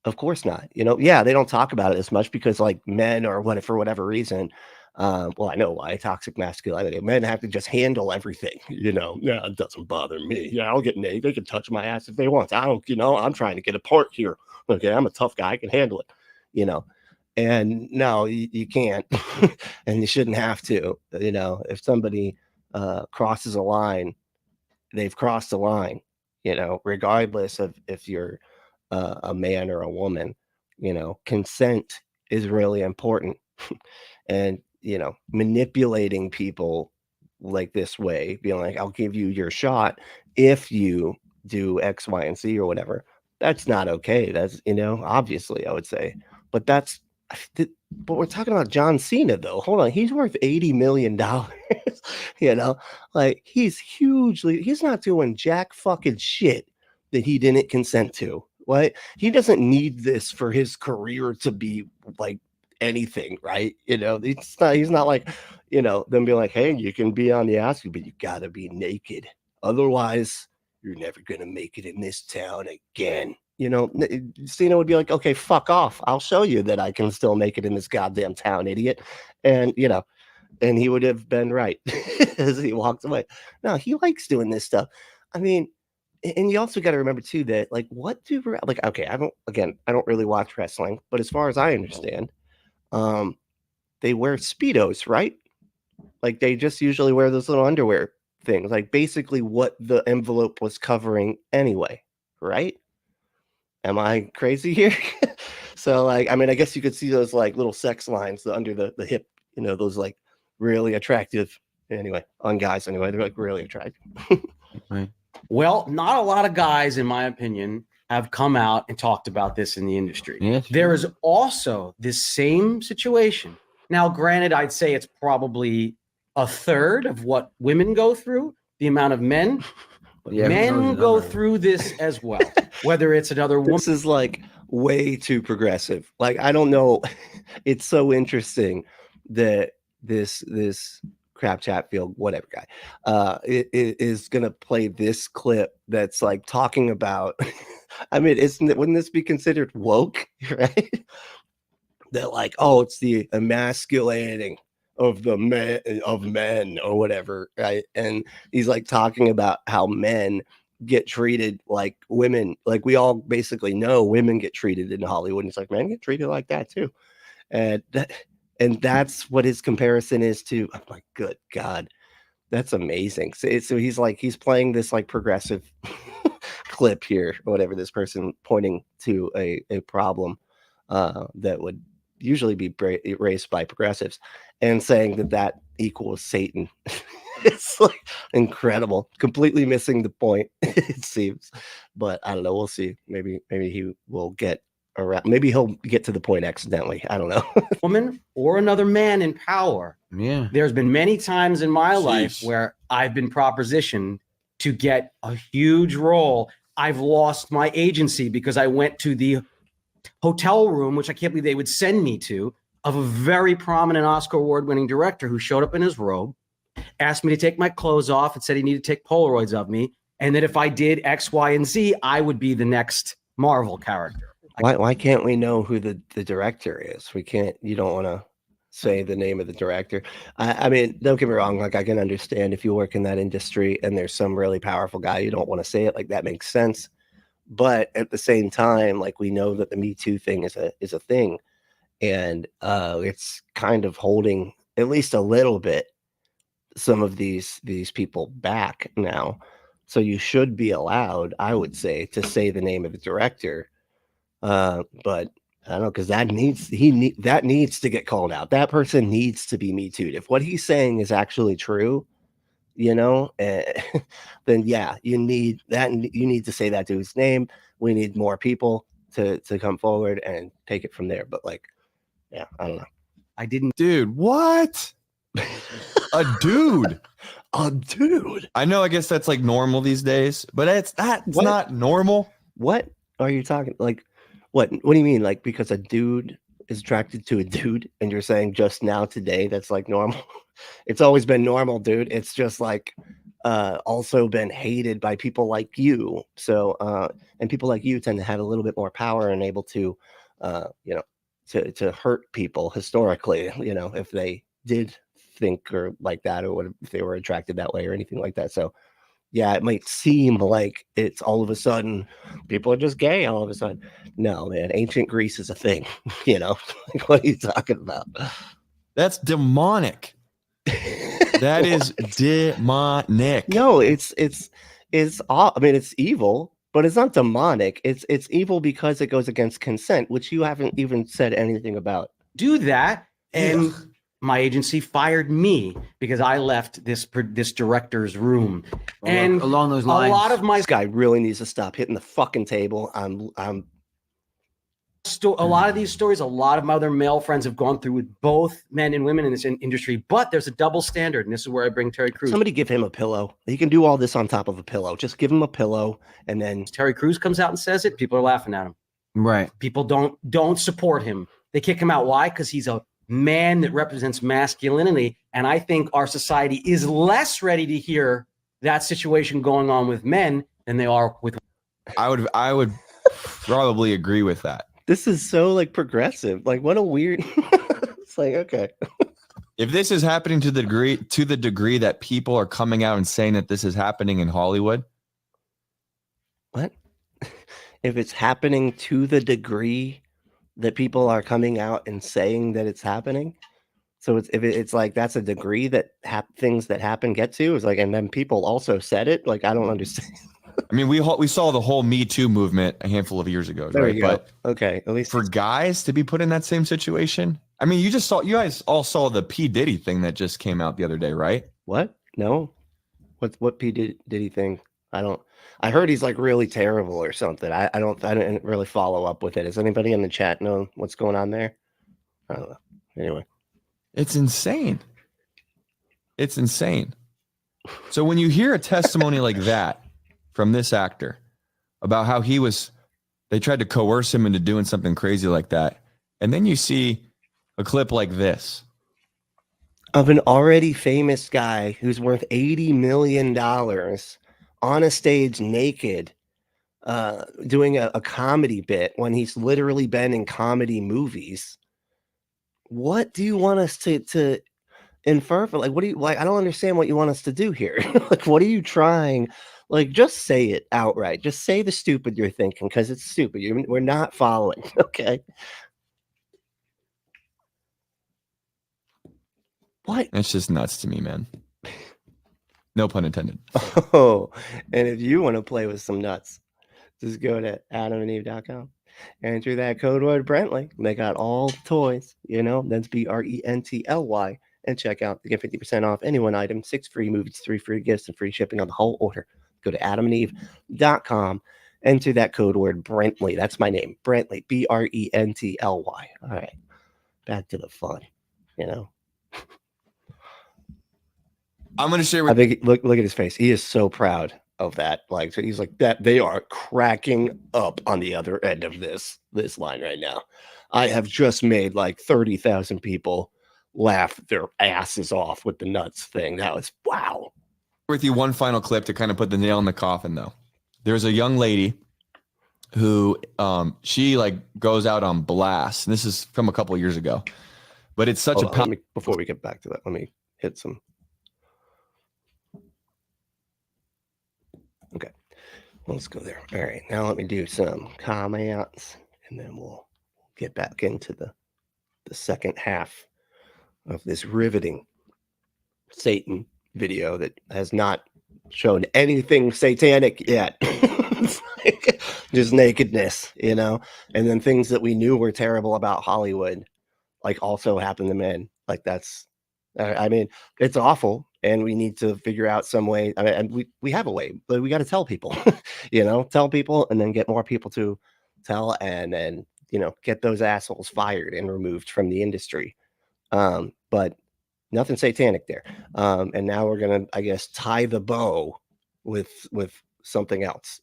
of course not, yeah, they don't talk about it as much because like men or for whatever reason, well, I know why, toxic masculinity. Men have to just handle everything, yeah, it doesn't bother me. Yeah, I'll get naked. They can touch my ass if they want. I don't, I'm trying to get a part here. Okay, I'm a tough guy. I can handle it, and no, you can't, and you shouldn't have to, if somebody crosses a line, they've crossed a line, regardless of if you're a man or a woman. Consent is really important. And manipulating people like this way, being like, I'll give you your shot if you do X, Y, and Z or whatever, that's not okay. That's, obviously I would say, but but we're talking about John Cena though. Hold on. He's worth $80 million. Like he's not doing jack fucking shit that he didn't consent to. What? He doesn't need this for his career to be like anything, right? He's not like, them being like, hey, you can be on the Oscar, but you gotta be naked. Otherwise, you're never gonna make it in this town again. Cena would be like, okay, fuck off. I'll show you that I can still make it in this goddamn town, idiot. And, and he would have been right as he walked away. No, he likes doing this stuff. I mean, and you also got to remember too that like okay, I don't really watch wrestling, but as far as I understand, they wear Speedos, right? Like they just usually wear those little underwear things, like basically what the envelope was covering anyway, right? Am I crazy here? So like, I mean, I guess you could see those like little sex lines under the hip, those like really attractive anyway on guys anyway. They're like really attractive. Right. Well, not a lot of guys, in my opinion, have come out and talked about this in the industry. Yes. There is also this same situation. Now, granted, I'd say it's probably a third of what women go through, the amount of men. But Yeah, men go through this as well, whether it's another woman. This is like way too progressive. Like, I don't know. It's so interesting that this Krap Chatfield, whatever guy, it is going to play this clip that's like talking about, I mean, wouldn't this be considered woke, right? That like, oh, it's the emasculating of the men or whatever, right? And he's like talking about how men get treated like women, like we all basically know women get treated in Hollywood. And he's like, men get treated like that too. And that's what his comparison is to. I'm like, good God, that's amazing. So he's playing this like progressive clip here, or whatever, this person pointing to a problem that would usually be raised by progressives and saying that equals Satan. It's like incredible, completely missing the point, it seems. But I don't know. We'll see. Maybe he will get around. Maybe he'll get to the point accidentally. I don't know. Woman or another man in power. Yeah. There's been many times in my life where I've been propositioned to get a huge role. I've lost my agency because I went to the hotel room, which I can't believe they would send me to, of a very prominent Oscar award-winning director who showed up in his robe, asked me to take my clothes off and said he needed to take Polaroids of me, and that if I did X, Y, and Z, I would be the next Marvel character. Why can't we know who the director is? We can't. You don't want to say the name of the director. I mean, don't get me wrong. Like, I can understand if you work in that industry and there's some really powerful guy, you don't want to say it. Like, that makes sense. But at the same time, like, we know that the Me Too thing is a thing, and it's kind of holding at least a little bit some of these people back now. So you should be allowed, I would say, to say the name of the director. But I don't know, because that needs to get called out. That person needs to be Me Too'd. If what he's saying is actually true, then yeah, you need that. You need to say that dude's name. We need more people to come forward and take it from there. But like, yeah, I don't know. Dude, what? A dude. A dude. I know, I guess that's like normal these days, but it's not normal. What are you talking? Like, what do you mean? Like, because a dude is attracted to a dude and you're saying just now today that's like normal? It's always been normal, dude. It's just like also been hated by people like you. So and people like you tend to have a little bit more power and able to to hurt people historically, if they did think or like that, or if they were attracted that way or anything like that. So yeah, it might seem like it's all of a sudden people are just gay all of a sudden. No, man, ancient Greece is a thing. Like, what are you talking about? That's demonic. That is demonic. No, it's I mean, it's evil, but it's not demonic. It's evil because it goes against consent, which you haven't even said anything about. Do that, and my agency fired me because I left this director's room. And along those lines, a lot of my This guy really needs to stop hitting the fucking table. a lot of these stories, a lot of my other male friends have gone through with both men and women in this industry, but there's a double standard, and this is where I bring Terry Crews. Somebody give him a pillow. He can do all this on top of a pillow. Just give him a pillow, and then Terry Crews comes out and says it, people are laughing at him. right? People don't support him. They kick him out. Why? Because he's a man that represents masculinity, and I think our society is less ready to hear that situation going on with men than they are with. I would probably agree with that. this is so like progressive. Like, what a weird. It's like, okay. If this is happening to the degree that people are coming out and saying that this is happening in Hollywood, What? If it's happening to the degree that people are coming out and saying that it's happening, so it's like that's a degree that things that happen get to is like, and then people also said it. Like, I don't understand. I mean, we saw the whole Me Too movement a handful of years ago, There right? you go. But okay, at least for guys to be put in that same situation, I mean, you guys all saw the P. Diddy thing that just came out the other day, right? what? No, what P did he think? I heard he's like really terrible or something. I didn't really follow up with it. Does anybody in the chat know what's going on there? I don't know. Anyway, It's insane. It's insane. So when you hear a testimony like that from this actor about how they tried to coerce him into doing something crazy like that, and then you see a clip like this of an already famous guy who's worth $80 million on a stage naked, doing a comedy bit when he's literally been in comedy movies. What do you want us to infer for? Like, what do you like? I don't understand what you want us to do here. Like, what are you trying? Like, just say it outright. Just say the stupid you're thinking, because it's stupid. We're not following. Okay. What? It's just nuts to me, man. No pun intended. Oh, and if you want to play with some nuts, just go to adamandeve.com. Enter that code word Brently. They got all the toys, that's BRENTLY, and check out. They get 50% off any one item, 6 free movies, 3 free gifts, and free shipping on the whole order. Go to adamandeve.com. Enter that code word Brently. That's my name, Brently, BRENTLY. All right, back to the fun, I'm going to share I with think look at his face. He is so proud of that. Like, so he's like that. They are cracking up on the other end of this line right now. I have just made like 30,000 people laugh their asses off with the nuts thing. That was wow. with you one final clip to kind of put the nail in the coffin, though. There's a young lady who she like goes out on blast. And this is from a couple of years ago, but it's such before we get back to that, let me hit some. Okay, let's go there. All right, now let me do some comments, and then we'll get back into the second half of this riveting Satan video that has not shown anything satanic yet. It's like just nakedness, and then things that we knew were terrible about Hollywood, like also happen to men. Like that's, I mean, it's awful, and we need to figure out some way. I mean, and we have a way, but we got to tell people, tell people, and then get more people to tell, and then get those assholes fired and removed from the industry. But nothing satanic there. And now we're gonna, I guess, tie the bow with something else.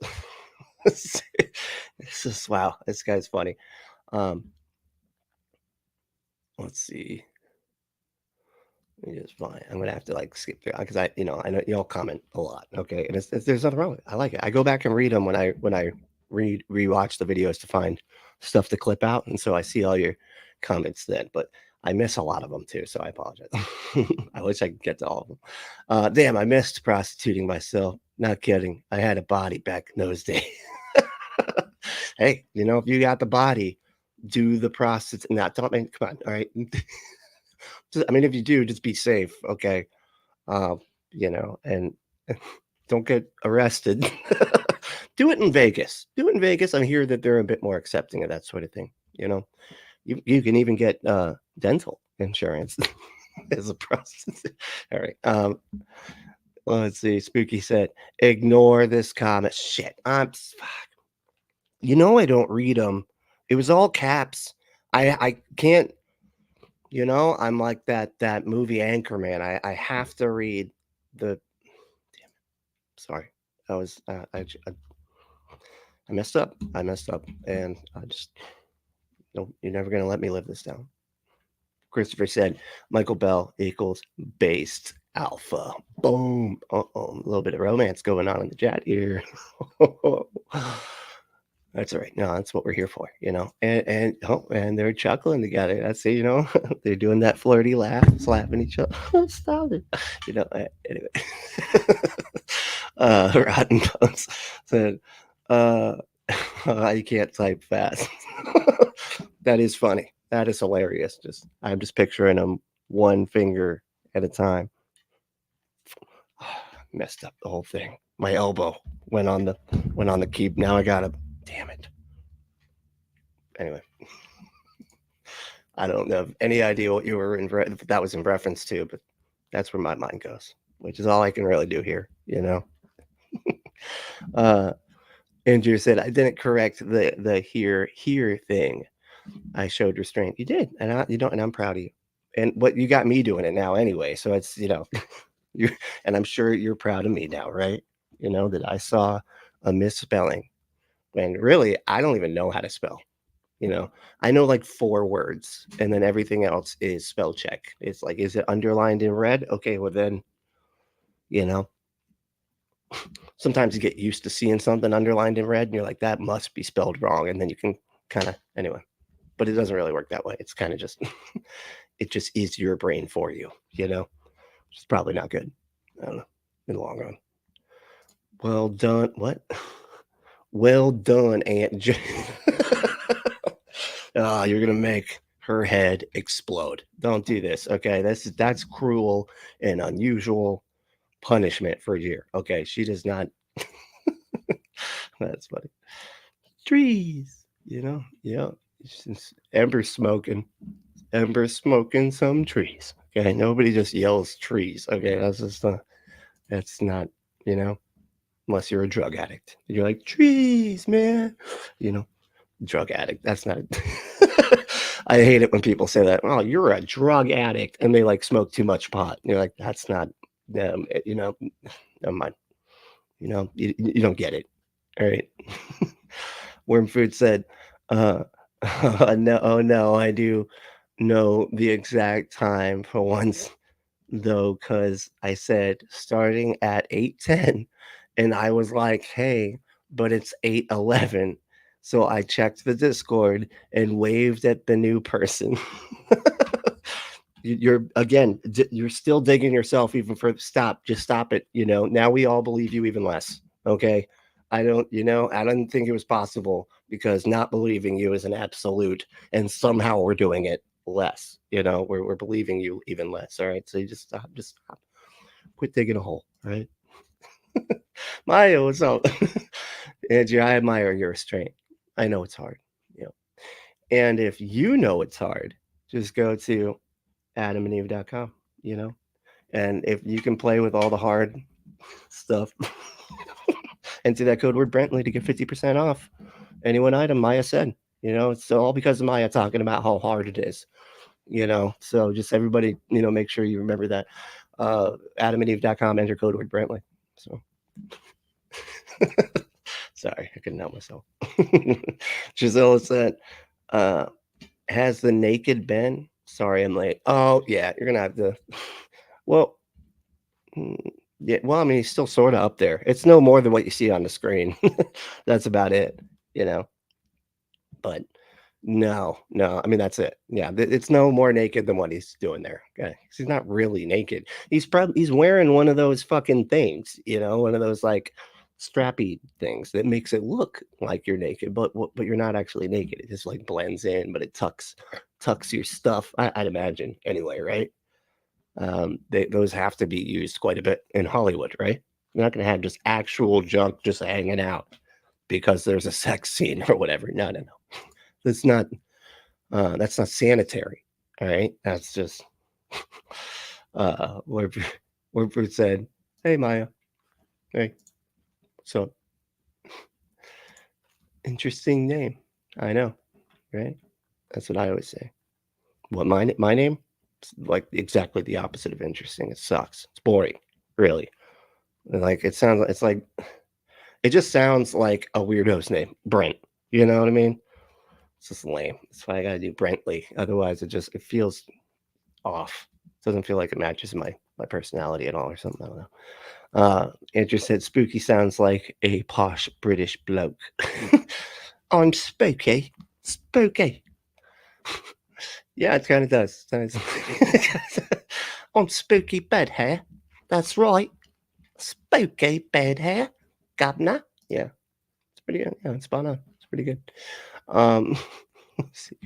This is wow. This guy's funny. Let's see. It's fine. I'm gonna have to like skip through because I know y'all comment a lot. Okay, and there's nothing wrong with it. I like it. I go back and read them when I rewatch the videos to find stuff to clip out, and so I see all your comments then. But I miss a lot of them too, so I apologize. I wish I could get to all of them. Damn, I missed prostituting myself. Not kidding. I had a body back in those days. Hey, if you got the body, do the prostitute. Not come on, all right. I mean, if you do, just be safe, okay? And don't get arrested. Do it in Vegas. Do it in Vegas. I hear that they're a bit more accepting of that sort of thing. You can even get dental insurance as a prostitute. All right. Let's see. Spooky said, ignore this comment. Shit. Fuck. I don't read them. It was all caps. I can't, I'm like that movie Anchorman. I have to read the, damn it. Sorry. I was, I messed up. And I just, you're never going to let me live this down. Christopher said, Michael Bell equals based alpha. Boom. A little bit of romance going on in the chat here. That's all right. No, that's what we're here for, you know. And they're chuckling together. That's it, you know. They're doing that flirty laugh, slapping each other. Stop it, you know. Anyway, Rotten Bones said, "I can't type fast." That is funny. That is hilarious. I'm just picturing them one finger at a time. Messed up the whole thing. My elbow went on the key. Now I gotta. Damn it. Anyway, I don't have any idea what you were that was in reference to, but that's where my mind goes, which is all I can really do here, you know. Andrew said I didn't correct the here thing. I showed restraint. You did, and I'm proud of you. And what you got me doing it now anyway, so it's, you know, and I'm sure you're proud of me now, right? You know that I saw a misspelling when really I don't even know how to spell. You know, I know like 4 words, and then everything else is spell check. It's like, is it underlined in red? Okay, well then, you know, sometimes you get used to seeing something underlined in red, and you're like, that must be spelled wrong, and then you can kind of anyway. But it doesn't really work that way. It's kind of just, it just is your brain for you, you know, which is probably not good. I don't know, in the long run. Well done. What? Well done, Aunt Jane. Oh, you're gonna make her head explode. Don't do this, okay? That's cruel and unusual punishment for a year. Okay, she does not. That's funny. Trees, you know, yeah. Ember smoking some trees. Okay, nobody just yells trees. Okay, that's not, you know, unless you're a drug addict. You're like, trees, man. You know, drug addict. That's not it. I hate it when people say that. Oh, you're a drug addict, and they like smoke too much pot. And you're like, that's not them. You know, never mind. You know, you don't get it. All right. Wormfood said, no, oh no, I do know the exact time for once though, because I said starting at 8:10, and I was like, hey, but it's 8:11. So I checked the Discord and waved at the new person. You're still digging yourself even further. Just stop it. You know, now we all believe you even less. Okay. I don't think it was possible, because not believing you is an absolute, and somehow we're doing it less. You know, we're believing you even less. All right. So you just stop. Quit digging a hole. Right. Maya, what's up? Andrew, I admire your restraint. I know it's hard. You know, and if you know it's hard, just go to adamandeve.com, you know, and if you can play with all the hard stuff, enter that code word Brentley to get 50% off any one item. Maya said, you know, it's all because of Maya talking about how hard it is, you know. So just everybody, you know, make sure you remember that. adamandeve.com, enter code word Brentley. So sorry, I couldn't help myself. Giselle said, has the naked been? Sorry, I'm late. Oh yeah, you're gonna have to. Well, yeah. Well, I mean, he's still sort of up there. It's no more than what you see on the screen. That's about it, you know. But no. I mean, that's it. Yeah, it's no more naked than what he's doing there. Okay, he's not really naked. He's wearing one of those fucking things, you know, one of those like strappy things that makes it look like you're naked, but you're not actually naked. It just like blends in, but it tucks your stuff. I'd imagine anyway, right? Those have to be used quite a bit in Hollywood, right? You're not going to have just actual junk just hanging out because there's a sex scene or whatever. No. That's not sanitary. All right. That's just Warford said, hey Maya. Hey. So interesting name. I know, right? That's what I always say. What my name? It's like exactly the opposite of interesting. It sucks. It's boring, really. Like it just sounds like a weirdo's name, Brent. You know what I mean? It's just lame. That's why I gotta do Brentley. Otherwise, it feels off. It doesn't feel like it matches my personality at all or something. I don't know. Andrew said spooky sounds like a posh British bloke. I'm spooky. Spooky. Yeah, it kind of does. I'm spooky bed hair. That's right. Spooky bed hair. Governor. Yeah. It's pretty good. Yeah, it's spot on. It's pretty good. Let's see.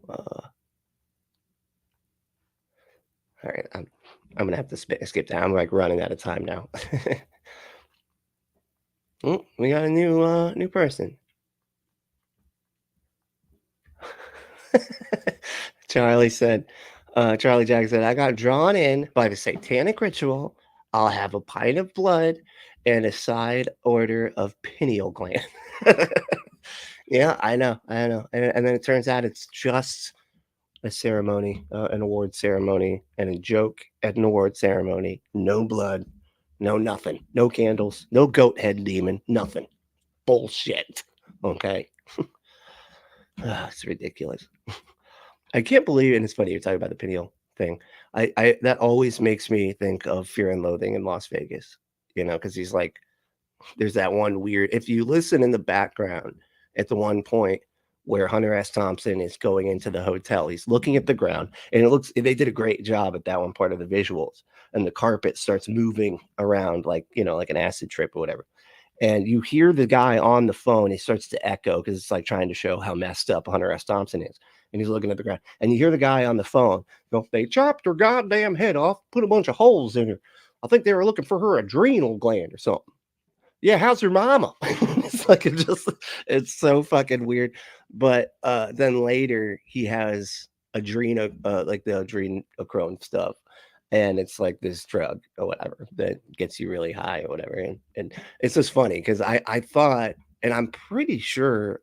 All right. I'm gonna have to skip that. I'm like running out of time now. Oh, we got a new person. Charlie Jack said, I got drawn in by the satanic ritual. I'll have a pint of blood and a side order of pineal gland. Yeah, I know. And then it turns out it's just a ceremony, an award ceremony, and a joke at an award ceremony. No blood, no nothing, no candles, no goat head demon, nothing. Bullshit. Okay. It's ridiculous. I can't believe, and it's funny you're talking about the pineal thing. I that always makes me think of Fear and Loathing in Las Vegas, because he's like, there's that one weird, if you listen in the background at the one point where Hunter S. Thompson is going into the hotel, he's looking at the ground, and they did a great job at that one part of the visuals, and the carpet starts moving around like an acid trip or whatever. And you hear the guy on the phone, he starts to echo because it's like trying to show how messed up Hunter S. Thompson is. And he's looking at the ground. And you hear the guy on the phone go, they chopped her goddamn head off, put a bunch of holes in her. I think they were looking for her adrenal gland or something. Yeah, how's her mama? It's like it's so fucking weird. But then later he has like the adrenochrome stuff. And it's like this drug or whatever that gets you really high or whatever. And it's just funny because I thought, and I'm pretty sure,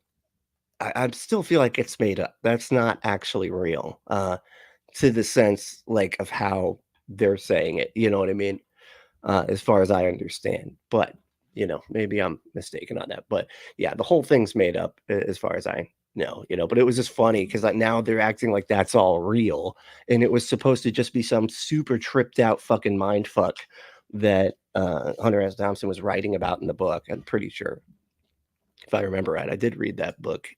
I still feel like it's made up. That's not actually real to the sense like of how they're saying it. You know what I mean? As far as I understand. But, maybe I'm mistaken on that. But yeah, the whole thing's made up as far as I know, but it was just funny because like now they're acting like that's all real, and it was supposed to just be some super tripped out fucking mind fuck that Hunter S. Thompson was writing about in the book. I'm pretty sure, if I remember right. I did read that book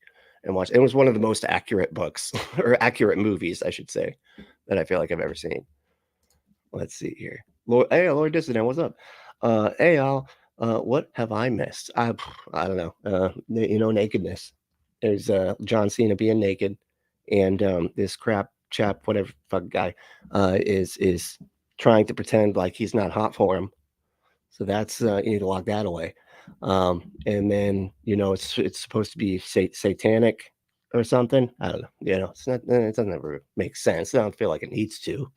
and watch. It was one of the most accurate books or accurate movies, I should say, that I feel like I've ever seen. Let's see here. Lord Dissident, what's up? Hey y'all, what have I missed? I don't know. Nakedness. There's John Cena being naked, and this Krap whatever fuck guy is trying to pretend like he's not hot for him. So that's you need to lock that away. And then it's supposed to be satanic or something. I don't know. It's not. It doesn't ever make sense. I don't feel like it needs to.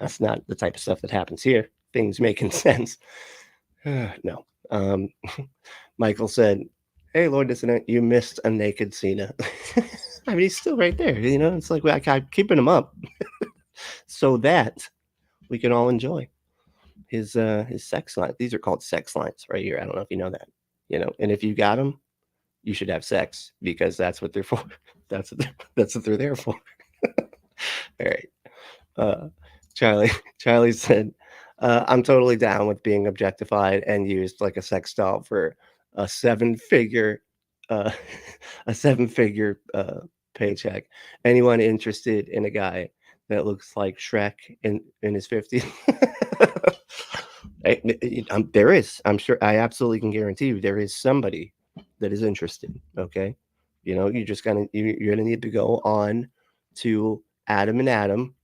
That's not the type of stuff that happens here. Things making sense. No. Michael said, hey, Lord Dissident, you missed a naked Cena. I mean, he's still right there. It's like I'm keeping him up so that we can all enjoy his sex lines. These are called sex lines right here. I don't know if you know that. And if you got them, you should have sex because that's what they're for. That's what they're there for. All right. Charlie said, I'm totally down with being objectified and used like a sex doll for a seven-figure paycheck. Anyone interested in a guy that looks like Shrek in his 50s? There is. I'm sure. I absolutely can guarantee you there is somebody that is interested. Okay, you're gonna need to go on to Adam and Adam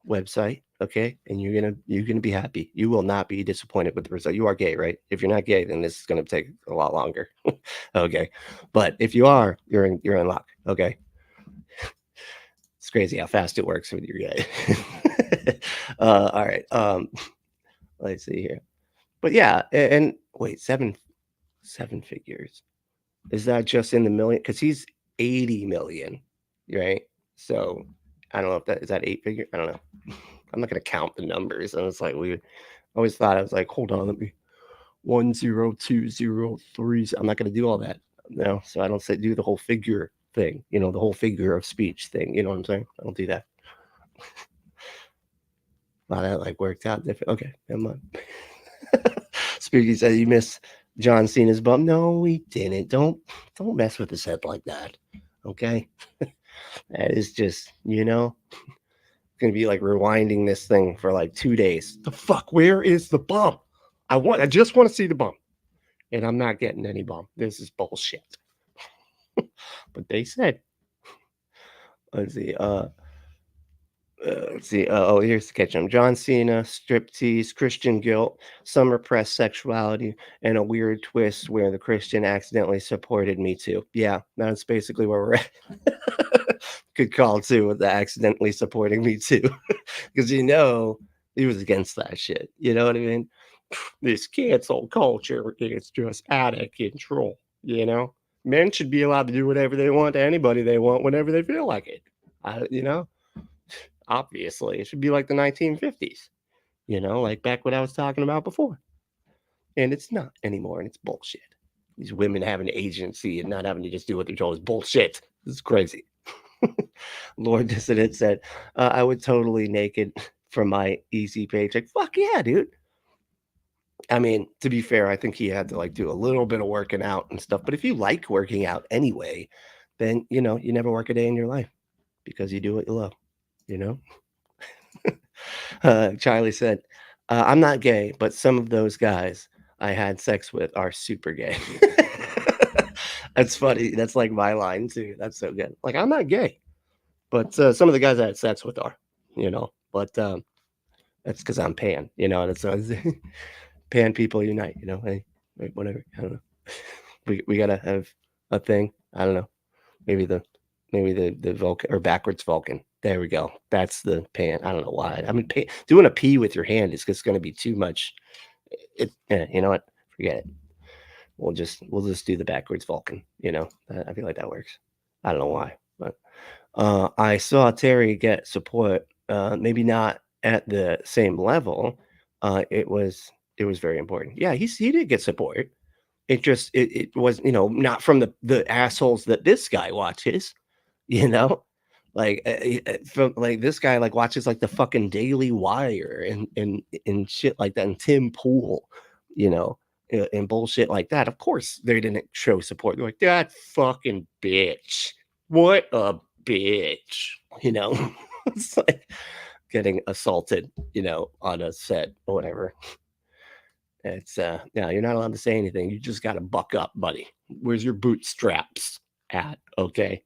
website. Okay, and you're gonna be happy. You will not be disappointed with the result. You are gay, right? If you're not gay, then this is gonna take a lot longer. Okay, but if you are, you're in luck. Okay, it's crazy how fast it works when you're gay. All right. Let's see here, but yeah, and wait, seven figures. Is that just in the million? Because he's 80 million, right? So I don't know if is that 8 figure. I don't know. I'm not going to count the numbers. And it's like, we always thought, I was like, hold on, let me 1 0 2 0 3. I'm not going to do all that. No. So I don't do the whole figure thing, the whole figure of speech thing. You know what I'm saying? I don't do that. Wow, that like worked out different. Okay. Never mind. Spooky said you missed John Cena's bum. No, he didn't. Don't mess with his head like that. Okay. That is just, gonna be like rewinding this thing for like 2 days. The fuck, where is the bum? I just want to see the bum. And I'm not getting any bum. This is bullshit. But they said, let's see, here's the catch. John Cena, striptease, Christian guilt, some repressed sexuality, and a weird twist where the Christian accidentally supported Me Too. Yeah, that's basically where we're at. Good call too with the accidentally supporting Me Too, because he was against that shit. You know what I mean? This cancel culture is just out of control. Men should be allowed to do whatever they want to anybody they want whenever they feel like it. Obviously, it should be like the 1950s. Like back what I was talking about before. And it's not anymore, and it's bullshit. These women having an agency and not having to just do what they're told is bullshit. This is crazy. Lord Dissident said, I would totally naked for my easy paycheck. Fuck yeah, dude. I mean, to be fair, I think he had to like do a little bit of working out and stuff. But if you like working out anyway, then, you never work a day in your life because you do what you love, Charlie said, I'm not gay, but some of those guys I had sex with are super gay. That's funny. That's like my line too. That's so good. Like, I'm not gay, but some of the guys I had sex with are, but that's because I'm pan, that's pan people unite, hey, whatever. I don't know. We gotta have a thing. I don't know. Maybe the Vulcan or backwards Vulcan. There we go. That's the pan. I don't know why. I mean, doing a P with your hand is just going to be too much. You know what? Forget it. We'll just do the backwards Vulcan. I feel like that works. I don't know why, but I saw Terry get support. Maybe not at the same level. It was very important. Yeah, he did get support. It just it was not from the assholes that this guy watches. Like from like this guy like watches like the fucking Daily Wire and shit like that, and Tim Pool, and bullshit like that. Of course they didn't show support. They're like, that fucking bitch, what a bitch. It's like getting assaulted on a set or whatever. It's you're not allowed to say anything. You just got to buck up, buddy. Where's your bootstraps at? Okay.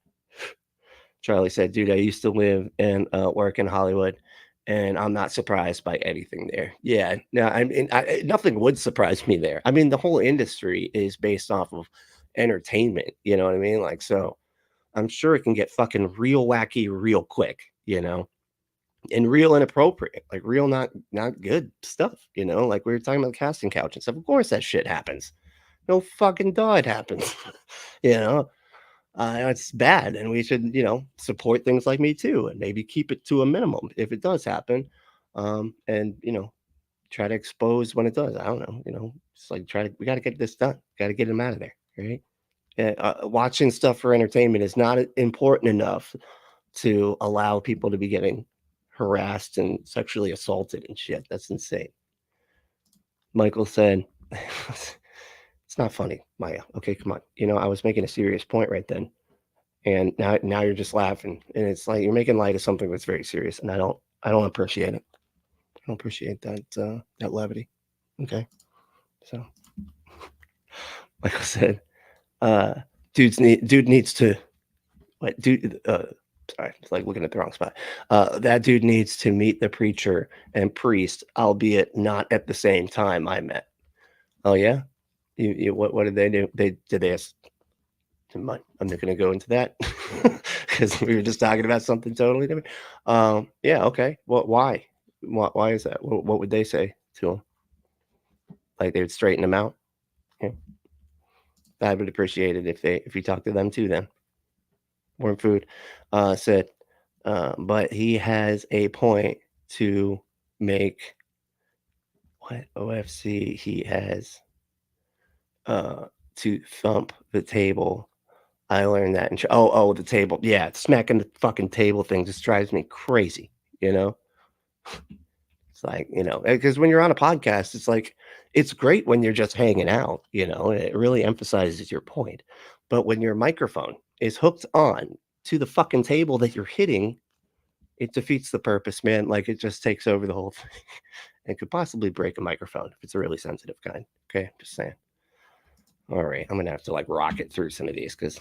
Charlie said, dude, I used to live and work in Hollywood, and I'm not surprised by anything there. Yeah, no, I mean, nothing would surprise me there. I mean, the whole industry is based off of entertainment. You know what I mean? Like, so I'm sure it can get fucking real wacky real quick, and real inappropriate, like real not good stuff, like we were talking about the casting couch and stuff. Of course that shit happens. No fucking doubt it happens. It's bad, and we should, support things like Me Too and maybe keep it to a minimum if it does happen, and try to expose when it does. I don't know, it's like we got to get this done. Got to get them out of there, right? Watching stuff for entertainment is not important enough to allow people to be getting harassed and sexually assaulted and shit. That's insane. Michael said, it's not funny, Maya. Okay, come on. I was making a serious point right then, and now you're just laughing, and it's like you're making light of something that's very serious, and I don't appreciate it. I don't appreciate that levity. Okay, so Michael said, dude needs to what dude. Sorry, it's like looking at the wrong spot. That dude needs to meet the preacher and priest, albeit not at the same time I met. Oh yeah, what did they do? Did they ask? I'm not going to go into that because we were just talking about something totally different. Yeah, okay. Why? Why is that? What would they say to him? Like they would straighten him out. Yeah. I would appreciate it if you talk to them too. Then. Warm Food said, but he has a point to make. What OFC he has to thump the table. I learned that. The table. Yeah, smacking the fucking table thing just drives me crazy. It's like, because when you're on a podcast, it's like, it's great when you're just hanging out, it really emphasizes your point. But when your microphone is hooked on to the fucking table that you're hitting, it defeats the purpose, man. Like, it just takes over the whole thing. It could possibly break a microphone if it's a really sensitive kind. Okay, just saying. All right, I'm gonna have to like rocket through some of these because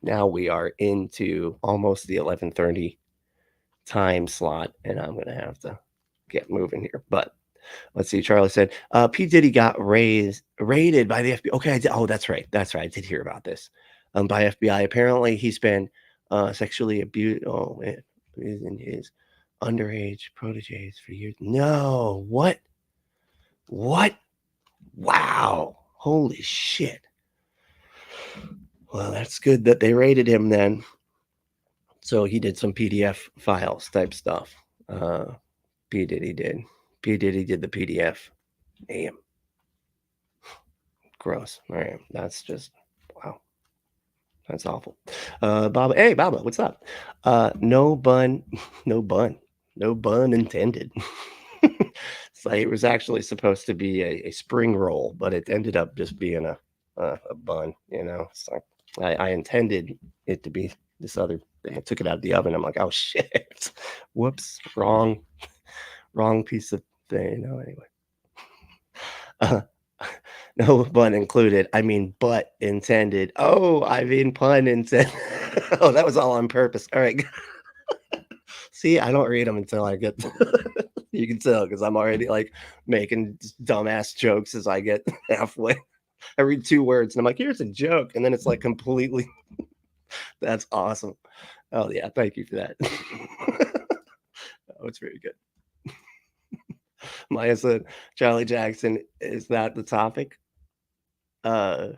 now we are into almost the 11:30 time slot, and I'm gonna have to get moving here. But let's see. Charlie said P. Diddy got raided by the FBI. Okay, that's right. I did hear about this. By FBI. Apparently, he's been sexually abused. Oh, man, using his underage proteges for years. No, what? Wow. Holy shit. Well, that's good that they raided him then. So he did some PDF files type stuff. P. Diddy did. P. Diddy did the PDF. Damn. Gross. All right. That's just, wow. That's awful. Baba. Hey, Baba, what's up? No bun intended. It's like it was actually supposed to be a spring roll, but it ended up just being a bun, It's like I intended it to be this other thing. I took it out of the oven. I'm like, oh shit. Whoops. Wrong piece of thing. No, anyway. No bun included. I mean, butt intended. Oh, I mean, pun intended. Oh, that was all on purpose. All right. See, I don't read them until I get. You can tell because I'm already like making dumbass jokes as I get halfway. I read 2 words and I'm like, here's a joke. And then it's like completely. That's awesome. Oh, yeah. Thank you for that. Oh, it's very good. Maya said, Charlie Jackson is not the topic. Oh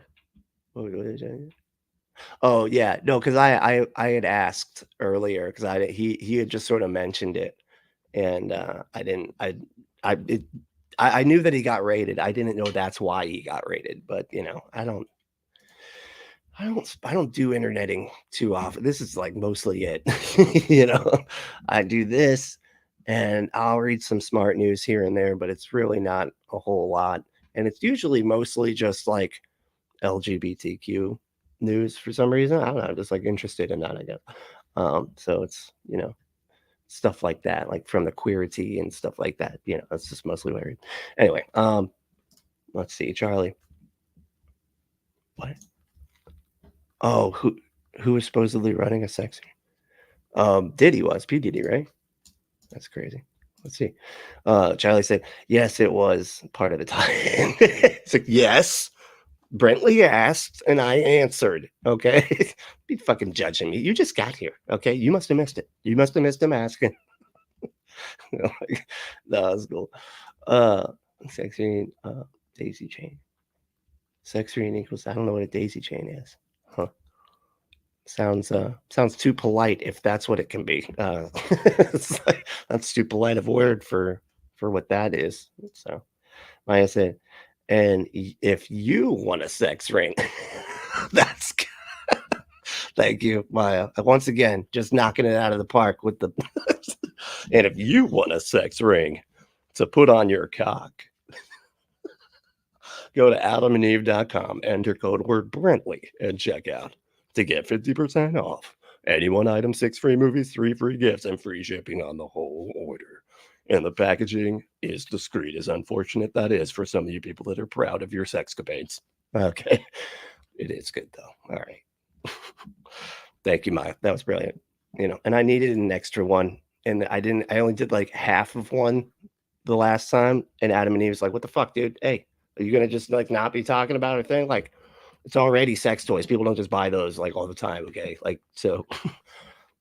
yeah, no, because I had asked earlier because he had just sort of mentioned it, and I knew that he got raided. I didn't know that's why he got raided, but I don't do interneting too often. This is like mostly it. I do this and I'll read some smart news here and there, but it's really not a whole lot. And it's usually mostly just like LGBTQ news for some reason. I don't know. I'm just like interested in that, I guess. So it's, stuff like that, like from the queerity and stuff like that. That's just mostly what I read. Anyway, let's see, Charlie. What? Oh, who was supposedly running a sex? Diddy was P. Diddy, right? That's crazy. Let's see. Charlie said, yes, it was part of the time. It's like, yes. Brentley asked and I answered. Okay. Be fucking judging me. You just got here. Okay. You must have missed it. You must have missed him asking. No, that's cool. Sex ring, daisy chain. Sex ring equals, I don't know what a daisy chain is. Huh. Sounds too polite if that's what it can be. It's like, that's too polite of a word for what that is. So Maya said, and if you want a sex ring, that's thank you, Maya. Once again, just knocking it out of the park with the and if you want a sex ring to put on your cock, go to adamandeve.com, enter code word Brentley and check out to get 50% off. Any one item, 6 free movies, 3 free gifts, and free shipping on the whole order. And the packaging is discreet, as unfortunate that is for some of you people that are proud of your sexcapades. Okay. It is good, though. All right. Thank you, Maya. That was brilliant. And I needed an extra one. And I only did like half of one the last time. And Adam and Eve was like, what the fuck, dude? Hey, are you going to just like not be talking about a thing? Like, it's already sex toys. People don't just buy those like all the time. Okay. Like, so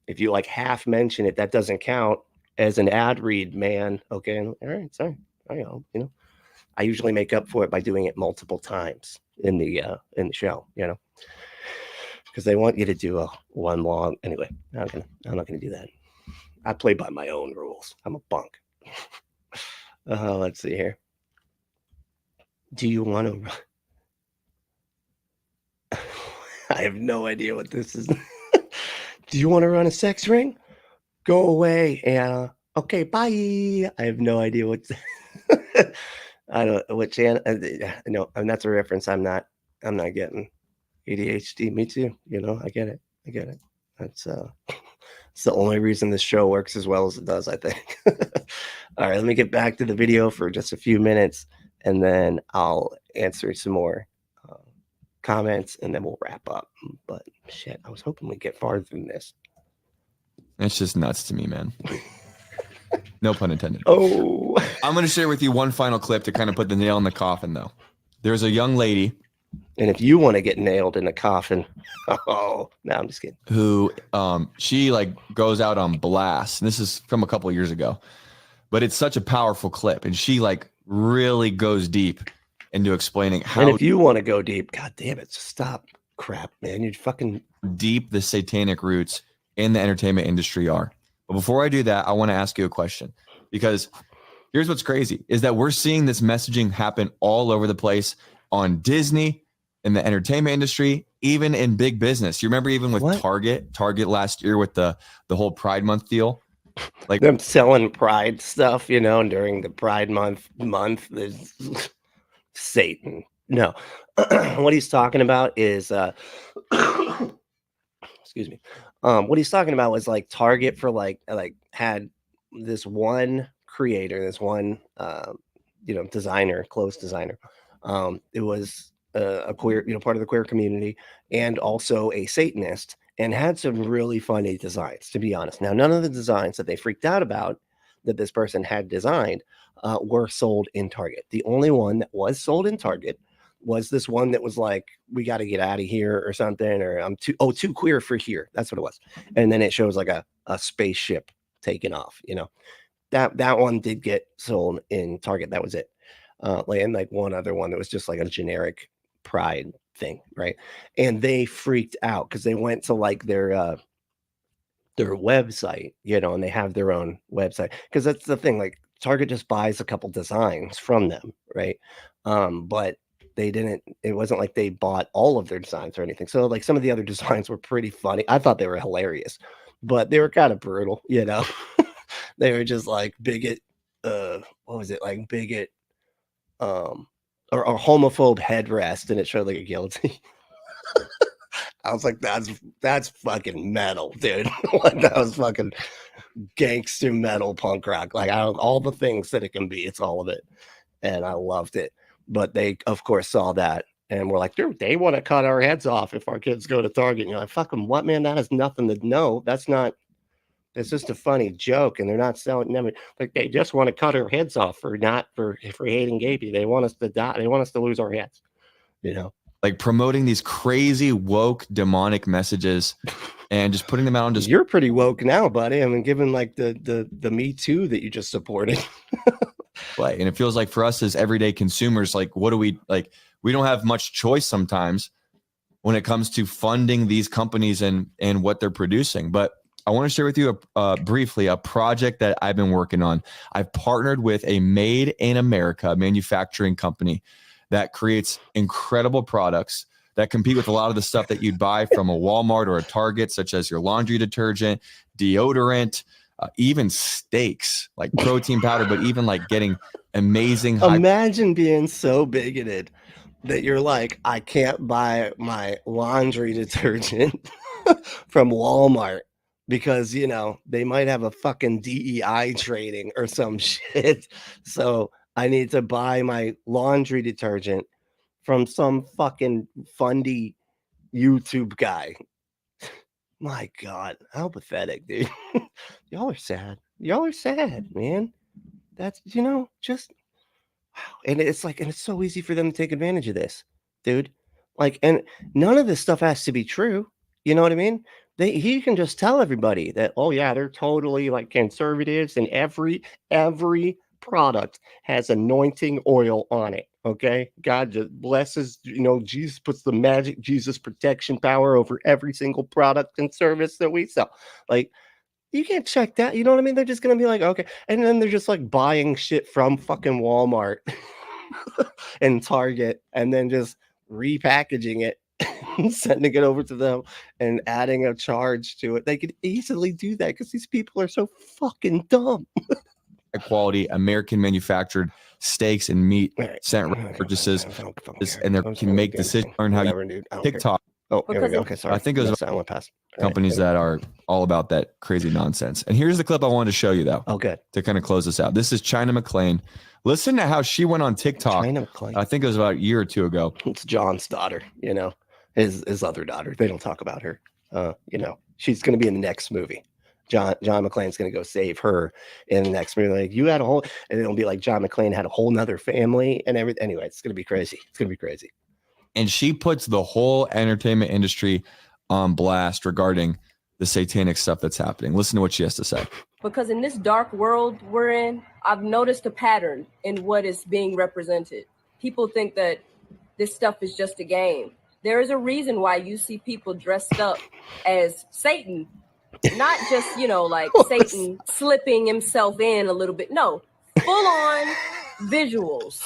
if you like half mention it, that doesn't count as an ad read, man. Okay. All right. Sorry. I usually make up for it by doing it multiple times in the show, because they want you to do a one long. Anyway, I'm not gonna do that. I play by my own rules. I'm a bunk. Let's see here. Do you want to? I have no idea what this is. Do you want to run a sex ring? Go away, Anna. Okay, bye. I have no idea what. I don't know what channel. No, and that's a reference. I'm not getting. ADHD. Me too. You know, I get it. That's it's the only reason this show works as well as it does, I think. All right, let me get back to the video for just a few minutes, and then I'll answer some more comments, and then we'll wrap up. But shit, I was hoping we'd get farther than this. It's just nuts to me, man. No pun intended. Oh, I'm going to share with you one final clip to kind of put the nail in the coffin, though. There's a young lady. And if you want to get nailed in a coffin, no, I'm just kidding. Who, she like goes out on blast. And this is from a couple of years ago, but it's such a powerful clip. And she like really goes deep into explaining how. And if you want to go deep, God damn it, just stop. Crap, man. You're fucking deep the satanic roots in the entertainment industry are. But before I do that, I want to ask you a question, because here's what's crazy is that we're seeing this messaging happen all over the place on Disney, in the entertainment industry, even in big business. You remember even with Target last year with the whole Pride Month deal, like them selling Pride stuff, you know, during the Pride month, there's Satan. No, what he's talking about is, excuse me. What he's talking about was like Target for like had this one creator, this one, designer, clothes designer. It was a queer, part of the queer community, and also a Satanist, and had some really funny designs, to be honest. Now, none of the designs that they freaked out about that this person had designed were sold in Target. The only one that was sold in Target was this one that was like, we got to get out of here or something, or I'm too queer for here. That's what it was. And then it shows like a spaceship taking off, that one did get sold in Target. That was it. And like one other one that was just like a generic Pride thing, right? And they freaked out because they went to like their website, and they have their own website, because that's the thing, like Target just buys a couple designs from them, right? But it wasn't like they bought all of their designs or anything. So like some of the other designs were pretty funny. I thought they were hilarious, but they were kind of brutal, They were just like bigot, what was it, like bigot, or homophobe headrest, and it showed like a guillotine. I was like, that's fucking metal, dude. Like, that was fucking gangster metal punk rock. Like, all the things that it can be, it's all of it. And I loved it. But they, of course, saw that and were like, dude, they want to cut our heads off if our kids go to Target. And you're like, fucking what, man? That has nothing to know. It's just a funny joke, and they're not selling them. Like, they just want to cut our heads off for hating gay people. They want us to die. They want us to lose our heads, like promoting these crazy woke demonic messages and just putting them out on just. You're pretty woke now, buddy. I mean, given like the Me Too that you just supported. Right. And it feels like for us as everyday consumers, like, what do we like? We don't have much choice sometimes when it comes to funding these companies and what they're producing. But I want to share with you briefly a project that I've been working on. I've partnered with a Made in America manufacturing company that creates incredible products that compete with a lot of the stuff that you'd buy from a Walmart or a Target, such as your laundry detergent, deodorant, even steaks, like protein powder, but even like getting amazing. Imagine being so bigoted that you're like, I can't buy my laundry detergent from Walmart because, they might have a fucking DEI training or some shit. So I need to buy my laundry detergent from some fucking fundie YouTube guy. My God, how pathetic, dude. Y'all are sad. Y'all are sad, man. That's, just wow. And it's like, and it's so easy for them to take advantage of this, dude. Like, and none of this stuff has to be true. You know what I mean? He can just tell everybody that, oh yeah, they're totally like conservatives, and every product has anointing oil on it. Okay, God just blesses, Jesus puts the magic Jesus protection power over every single product and service that we sell. Like, you can't check that. You know what I mean? They're just gonna be like, okay, and then they're just like buying shit from fucking Walmart and Target, and then just repackaging it sending it over to them and adding a charge to it. They could easily do that because these people are so fucking dumb. Quality American manufactured steaks and meat sent purchases, and they can make decisions. Learn how you TikTok. Oh, here we go. Okay, sorry. I think it was I went past companies that are all about that crazy nonsense. And here's the clip I wanted to show you, though. Oh, good. To kind of close this out. This is China McClain. Listen to how she went on TikTok. China McClain. I think it was about a year or two ago. It's John's daughter, you know, his other daughter. They don't talk about her. You know, she's going to be in the next movie. John McClane's going to go save her in the next movie. Like, you had a whole, and it'll be like John McClane had a whole nother family and everything. Anyway, it's going to be crazy. It's going to be crazy. And she puts the whole entertainment industry on blast regarding the satanic stuff that's happening. Listen to what she has to say. Because in this dark world we're in, I've noticed a pattern in what is being represented. People think that this stuff is just a game. There is a reason why you see people dressed up as Satan. Not just, you know, like Satan slipping himself in a little bit. No, full on visuals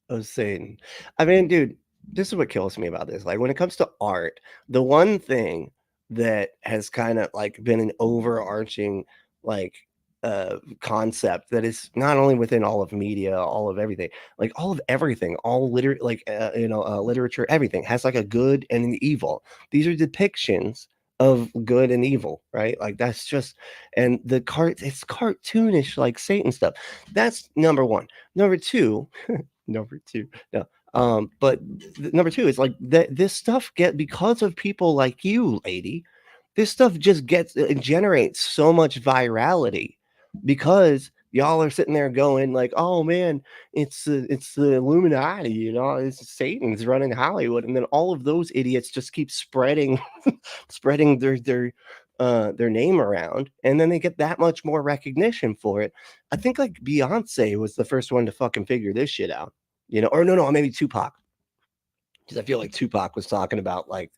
of Satan. I mean, dude, this is what kills me about this. Like, when it comes to art, the one thing that has kind of like been an overarching like concept that is not only within all of media, all of everything, like all of everything, all literature, everything has like a good and an evil. These are depictions of good and evil, right? Like, that's just, and it's cartoonish, like Satan stuff. That's number one. Number two, number two is like that this stuff because of people like you, lady, this stuff just generates so much virality because y'all are sitting there going like, oh man, it's the Illuminati, you know, it's Satan's running Hollywood, and then all of those idiots just keep spreading their name around, and then they get that much more recognition for it. I think like Beyonce was the first one to fucking figure this shit out, you know, or no, maybe Tupac, because I feel like Tupac was talking about like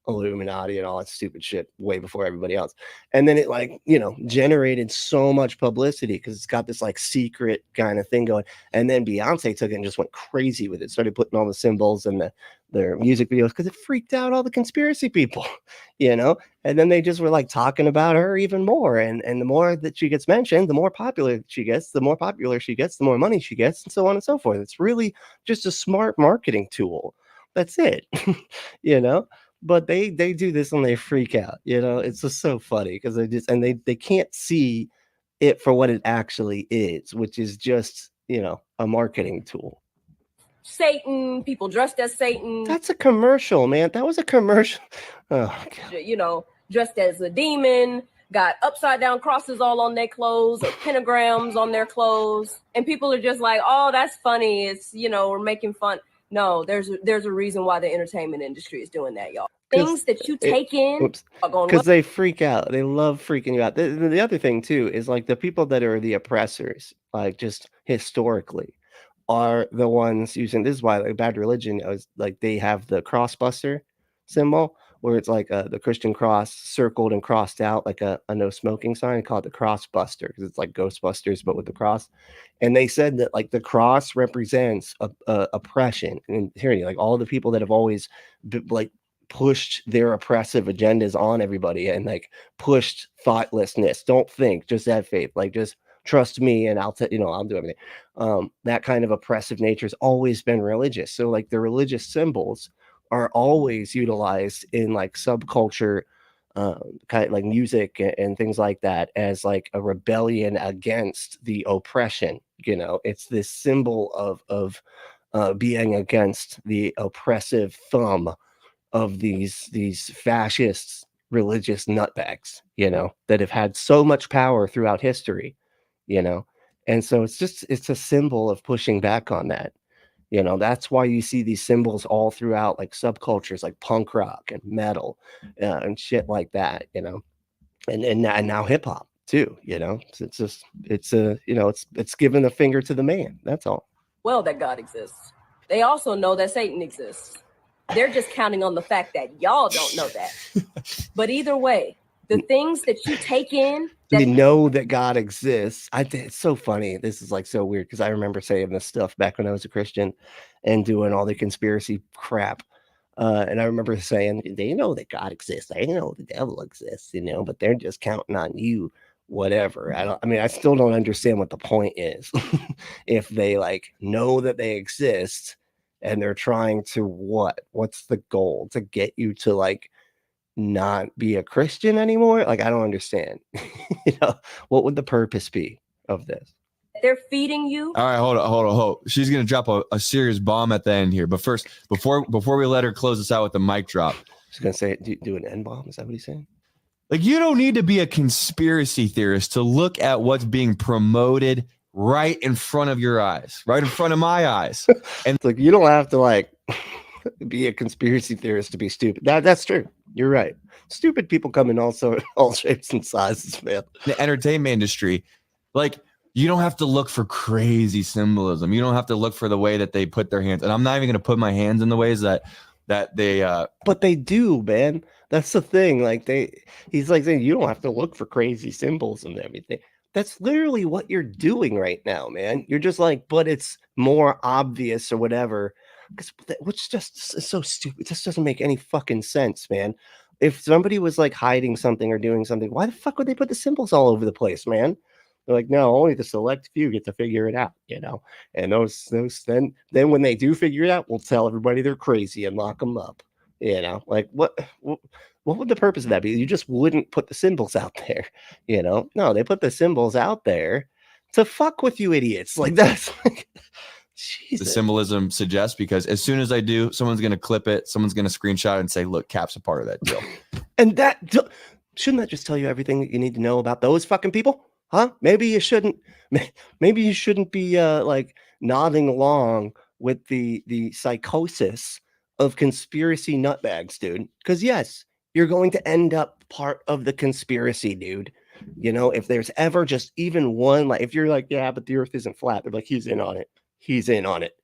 Illuminati and all that stupid shit way before everybody else. And then it like, you know, generated so much publicity because it's got this like secret kind of thing going. And then Beyonce took it and just went crazy with it, started putting all the symbols in their music videos because it freaked out all the conspiracy people, you know. And then they just were like talking about her even more. And the more that she gets mentioned, the more popular she gets, the more money she gets, and so on and so forth. It's really just a smart marketing tool. That's it. You know. But they do this and they freak out, you know. It's just so funny because they can't see it for what it actually is, which is just, you know, a marketing tool. Satan, people dressed as Satan. That's a commercial, man. That was a commercial. Oh, God. You know, dressed as a demon, got upside down crosses all on their clothes or pentagrams on their clothes. And people are just like, oh, that's funny. It's, you know, we're making fun. No, there's a reason why the entertainment industry is doing that, y'all. Things that you take in are going because they freak out. They love freaking you out. The other thing too is like the people that are the oppressors, like just historically, are the ones using. This is why like Bad Religion is like they have the crossbuster symbol where it's like the Christian cross circled and crossed out like a no smoking sign, called the crossbuster because it's like Ghostbusters but with the cross. And they said that like the cross represents oppression and tyranny, like all the people that have always like pushed their oppressive agendas on everybody and like pushed thoughtlessness. Don't think, just have faith, like just trust me and I'll do everything. That kind of oppressive nature has always been religious. So like the religious symbols are always utilized in like subculture, kind of like music and things like that, as like a rebellion against the oppression. You know, it's this symbol of being against the oppressive thumb of these fascist religious nutbags, you know, that have had so much power throughout history, you know. And so it's a symbol of pushing back on that. You know, that's why you see these symbols all throughout like subcultures like punk rock and metal and shit like that, you know, and now hip hop too, you know. It's giving a finger to the man. That's all. Well, that God exists. They also know that Satan exists. They're just counting on the fact that y'all don't know that. But either way, the things that you take in They know that God exists. It's so funny. This is like so weird because I remember saying this stuff back when I was a Christian and doing all the conspiracy crap. And I remember saying, they know that God exists. They know the devil exists, but they're just counting on you, whatever. I mean, I still don't understand what the point is. If they like know that they exist and they're trying to what's the goal? To get you to like not be a Christian anymore? Like, I don't understand. What would the purpose be of this? They're feeding you. All right, hold on. She's gonna drop a serious bomb at the end here. But first, before we let her close us out with the mic drop, She's gonna say, do an N bomb. Is that what he's saying? like, you don't need to be a conspiracy theorist to look at what's being promoted right in front of your eyes, right in front of my eyes. And It's like, you don't have to like be a conspiracy theorist to be stupid. That's true. You're right. Stupid people come in all shapes and sizes, man. the entertainment industry, like, you don't have to look for crazy symbolism. You don't have to look for the way that they put their hands. And I'm not even going to put my hands in the ways that they But they do, man. That's the thing. Like he's like saying, you don't have to look for crazy symbols and everything. That's literally what you're doing right now, man. You're just like, but it's more obvious or whatever. Which just is so stupid. It just doesn't make any fucking sense, man. If somebody was like hiding something or doing something, why the fuck would they put the symbols all over the place, man? They're like, no, only the select few get to figure it out, And those then when they do figure it out, we'll tell everybody they're crazy and lock them up, Like what would the purpose of that be? You just wouldn't put the symbols out there, No, they put the symbols out there to fuck with you idiots. Like that's like, the Jesus. symbolism suggests, because as soon as I do, someone's going to clip it, someone's going to screenshot it and say, look, Cap's a part of that deal. And shouldn't that just tell you everything that you need to know about those fucking people? Huh? Maybe you shouldn't be like nodding along with the psychosis of conspiracy nutbags, dude. Because yes, you're going to end up part of the conspiracy, dude. If there's ever just even one, like if you're like, yeah, but the earth isn't flat, they're like, he's in on it. He's in on it.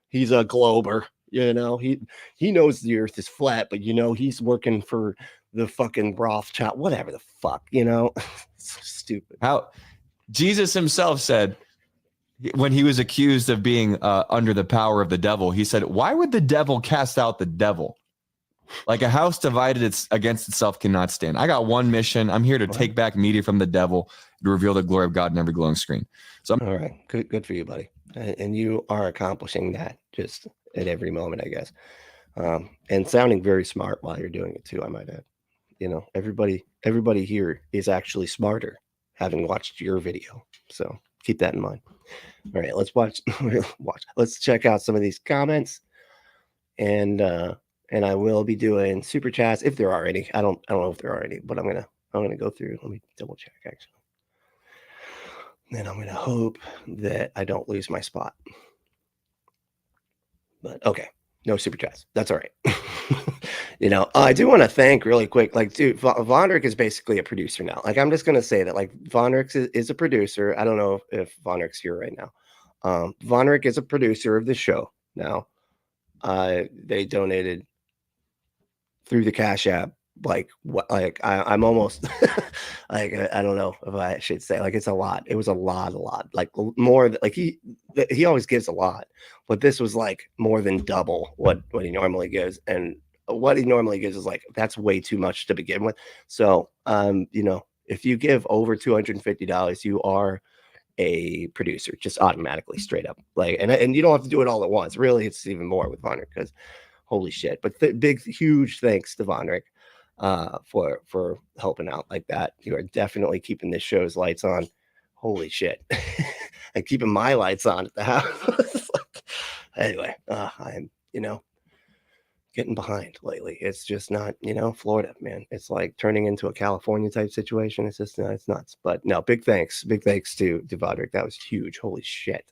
He's a glober. He knows the earth is flat, but he's working for the fucking Rothschild, whatever the fuck, So stupid. How Jesus himself said, when he was accused of being under the power of the devil, he said, why would the devil cast out the devil? Like, a house divided against itself cannot stand. I got one mission. I'm here to take back media from the devil to reveal the glory of God in every glowing screen. So all right, good for you, buddy. And you are accomplishing that just at every moment, I guess. And sounding very smart while you're doing it too, I might add. Everybody here is actually smarter having watched your video. So keep that in mind. All right, let's watch. Let's check out some of these comments. And I will be doing super chats if there are any. I don't know if there are any, but I'm gonna go through. Let me double check actually. Then I'm gonna hope that I don't lose my spot. But okay, no super chats. That's all right. I do want to thank really quick, like, dude, Vonrick is basically a producer now. Like, I'm just gonna say that, like, Vonrick is a producer. I don't know if Vonrick's here right now. Vonrick is a producer of the show now. They donated through the Cash App. Like, what? Like, I'm almost like, I don't know if I should say, like, it's a lot. It was a lot, like more. Like he always gives a lot, but this was like more than double what he normally gives, and what he normally gives is like, that's way too much to begin with. So, if you give over $250, you are a producer, just automatically, straight up. Like, and you don't have to do it all at once. Really, it's even more with Vonrick, because holy shit. But big, huge thanks to Vonrick for helping out like that. You are definitely keeping this show's lights on. Holy shit. And keeping my lights on at the house. Anyway, I'm getting behind lately. It's just not, Florida, man. It's like turning into a California type situation. It's just, it's nuts. But no, big thanks to Vonrick. That was huge. Holy shit.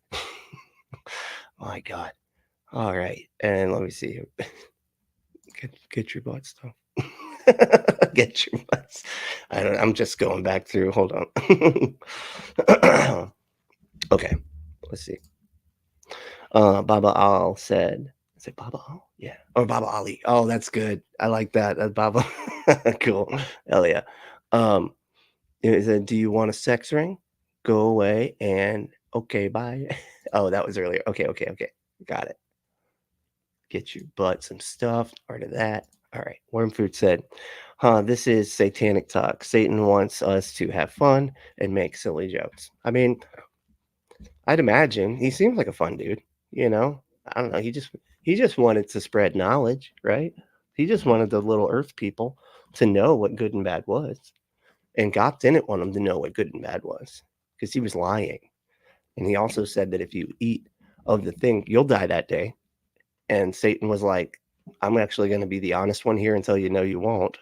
My God. All right. And let me see. Get your butts stuff. Get your butts. I'm just going back through. Hold on. Okay. Let's see. Baba Al said, is it Baba Al? Yeah. Or Baba Ali. Oh, that's good. I like that. That's Baba. Cool. Hell yeah. It said, "Do you want a sex ring? Go away and okay, bye." Oh, that was earlier. Okay. Got it. Get your butt some stuff. Part of that. All right. Wormfood said, this is satanic talk. Satan wants us to have fun and make silly jokes. I mean, I'd imagine he seems like a fun dude, you know. I don't know. He just wanted to spread knowledge, right? He just wanted the little earth people to know what good and bad was. And God didn't want them to know what good and bad was because he was lying. And he also said that if you eat of the thing, you'll die that day. And Satan was like, I'm actually going to be the honest one here until you know you won't.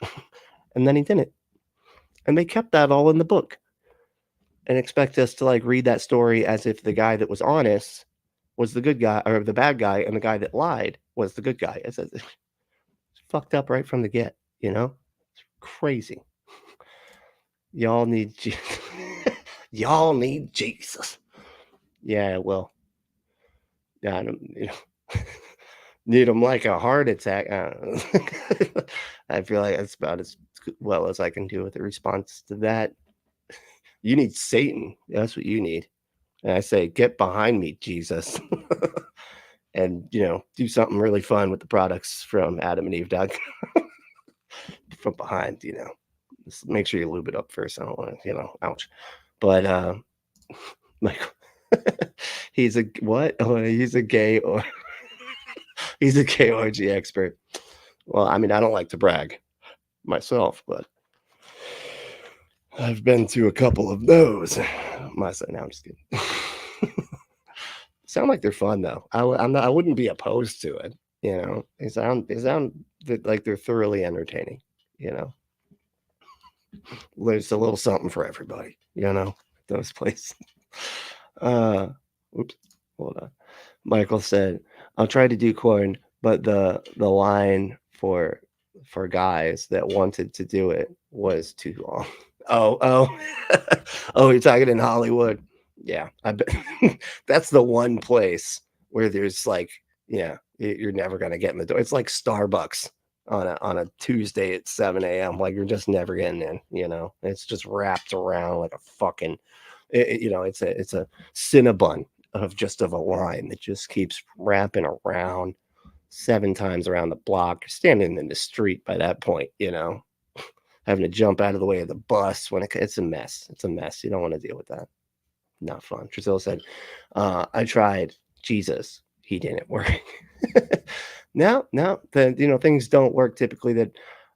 And then he didn't. And they kept that all in the book and expect us to like read that story as if the guy that was honest was the good guy or the bad guy and the guy that lied was the good guy. It's fucked up right from the get, you know? It's crazy. Y'all need y'all need Jesus. Yeah, well, yeah, I don't, need him like a heart attack. I don't know. I feel like that's about as well as I can do with a response to that. You need Satan. That's what you need. And I say, get behind me, Jesus. And, do something really fun with the products from AdamandEve.com. From behind, just make sure you lube it up first. I don't want to, ouch. But, Michael, he's a what? Oh, he's a gay or he's a gay orgy expert. Well, I mean, I don't like to brag myself, but I've been to a couple of those. Myself, no, I'm just kidding. Sound like they're fun though. I wouldn't be opposed to it. They sound like they're thoroughly entertaining. There's a little something for everybody. Those places. Oops, hold on. Michael said, "I'll try to do corn, but the line for guys that wanted to do it was too long." Oh, you're talking in Hollywood. Yeah, I bet that's the one place where there's like, you're never gonna get in the door. It's like Starbucks on a Tuesday at 7 a.m. Like you're just never getting in. It's just wrapped around like a fucking, it's a Cinnabon of a line that just keeps wrapping around 7 times around the block. You're standing in the street by that point, having to jump out of the way of the bus when it's a mess. It's a mess. You don't want to deal with that. Not fun. Trizilla said, I tried Jesus. He didn't work. No, things don't work typically that,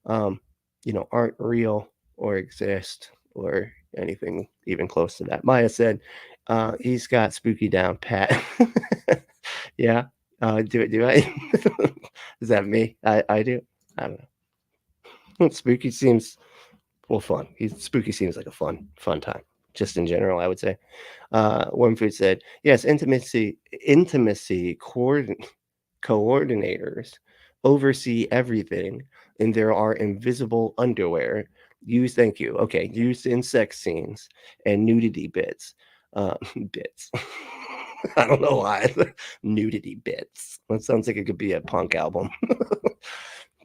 aren't real or exist or anything even close to that. Maya said, he's got spooky down pat. Yeah. Do I? Is that me? I do. I don't know. Spooky seems fun. Spooky seems like a fun time. Just in general, I would say. Wormfood said, yes, intimacy coordinators oversee everything, and there are invisible underwear used in sex scenes and nudity bits. Bits. I don't know why. Nudity bits. That sounds like it could be a punk album.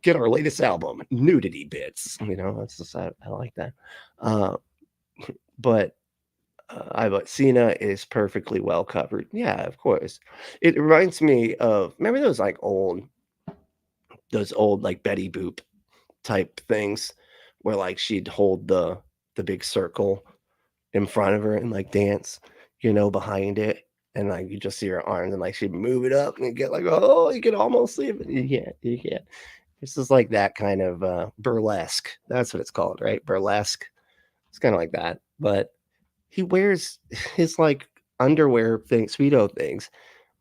Get our latest album, Nudity Bits. That's just, I like that. But Cena is perfectly well covered. Yeah, of course. It reminds me of, remember those old like Betty Boop type things where like she'd hold the big circle in front of her and like dance, behind it. And like you just see her arms and like she'd move it up and you get like, oh, you can almost see it. You can't. This is like that kind of burlesque. That's what it's called, right? Burlesque. It's kind of like that. But he wears his like underwear Speedo things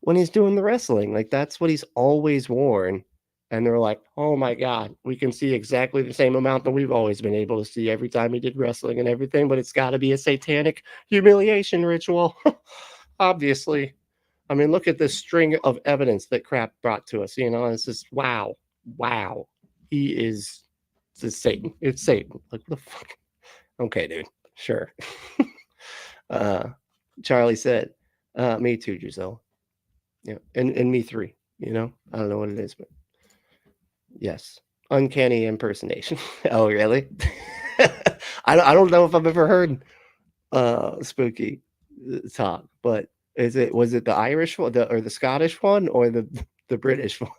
when he's doing the wrestling. Like that's what he's always worn. And they're like, oh my God, we can see exactly the same amount that we've always been able to see every time he did wrestling and everything, but it's got to be a satanic humiliation ritual. Obviously. I mean, look at this string of evidence that Krap brought to us. It's just wow. It's Satan. It's Satan. Like what the fuck? Okay, dude. Sure. Charlie said, me too, Giselle. Yeah, and me 3. I don't know what it is, but yes, uncanny impersonation. Oh, really? I don't know if I've ever heard spooky talk, but was it the Irish one, or the Scottish one, or the British one?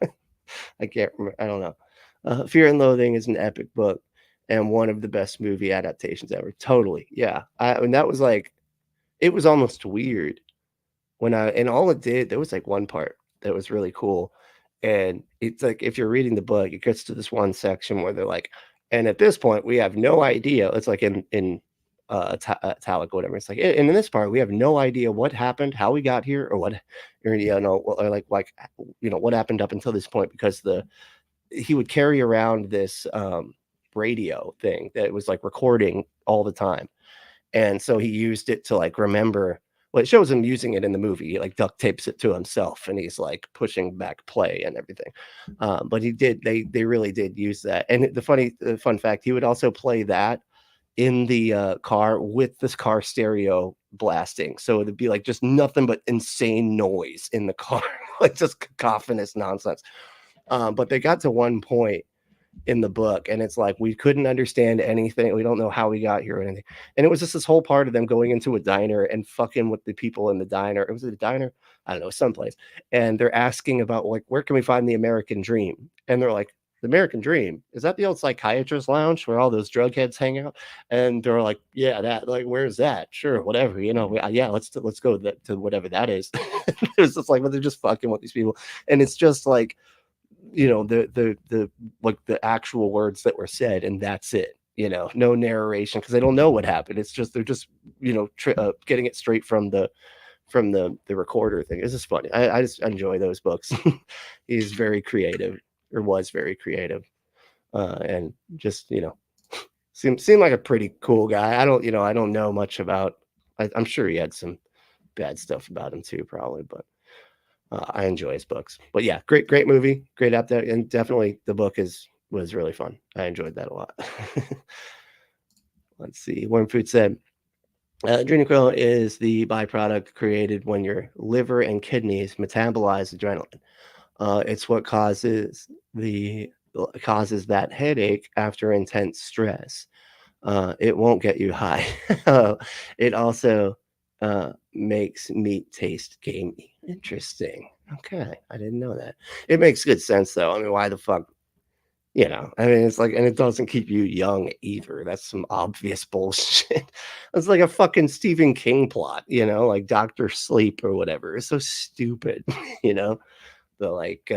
I can't remember. I don't know. Fear and Loathing is an epic book and one of the best movie adaptations ever. Totally, yeah. And that was like, it was almost weird and all it did. There was like one part that was really cool, and it's like if you're reading the book, it gets to this one section where they're like, and at this point we have no idea. It's like in italic or whatever. It's like, and in this part we have no idea what happened, how we got here, or what, or what happened up until this point, because he would carry around this radio thing that was like recording all the time, and so he used it to like remember. Well, it shows him using it in the movie. He like duct tapes it to himself, and he's like pushing back play and everything. But they really did use that. And the fun fact, he would also play that in the car with this car stereo blasting. So it'd be like just nothing but insane noise in the car, like just cacophonous nonsense. But they got to one point in the book, and it's like we couldn't understand anything. We don't know how we got here or anything. And it was just this whole part of them going into a diner and fucking with the people in the diner. It was a diner, I don't know, someplace. And they're asking about like, where can we find the American Dream? And they're like, the American Dream, is that the old psychiatrist lounge where all those drug heads hang out? And they're like, yeah, that, like, where's that? Sure, whatever, yeah, let's go to whatever that is. It was just like, well, they're just fucking with these people. And it's just like, the like the actual words that were said, and that's it. No narration, because they don't know what happened. It's just they're just getting it straight from the recorder thing. It's just funny. I just enjoy those books. He's very creative, or was very creative, and just seemed like a pretty cool guy. I don't know much about. I'm sure he had some bad stuff about him too, probably, but. I enjoy his books. But yeah, great movie, great up there, and definitely the book was really fun. I enjoyed that a lot. Let's see. Worm Food said, adrenochrome is the byproduct created when your liver and kidneys metabolize adrenaline. It's what causes that headache after intense stress. It won't get you high. It also makes meat taste gamey. Interesting. Okay, I didn't know that. It makes good sense though. I mean, why the fuck? It's like, and it doesn't keep you young either. That's some obvious bullshit. It's like a fucking Stephen King plot, like Dr. Sleep or whatever. It's so stupid, The like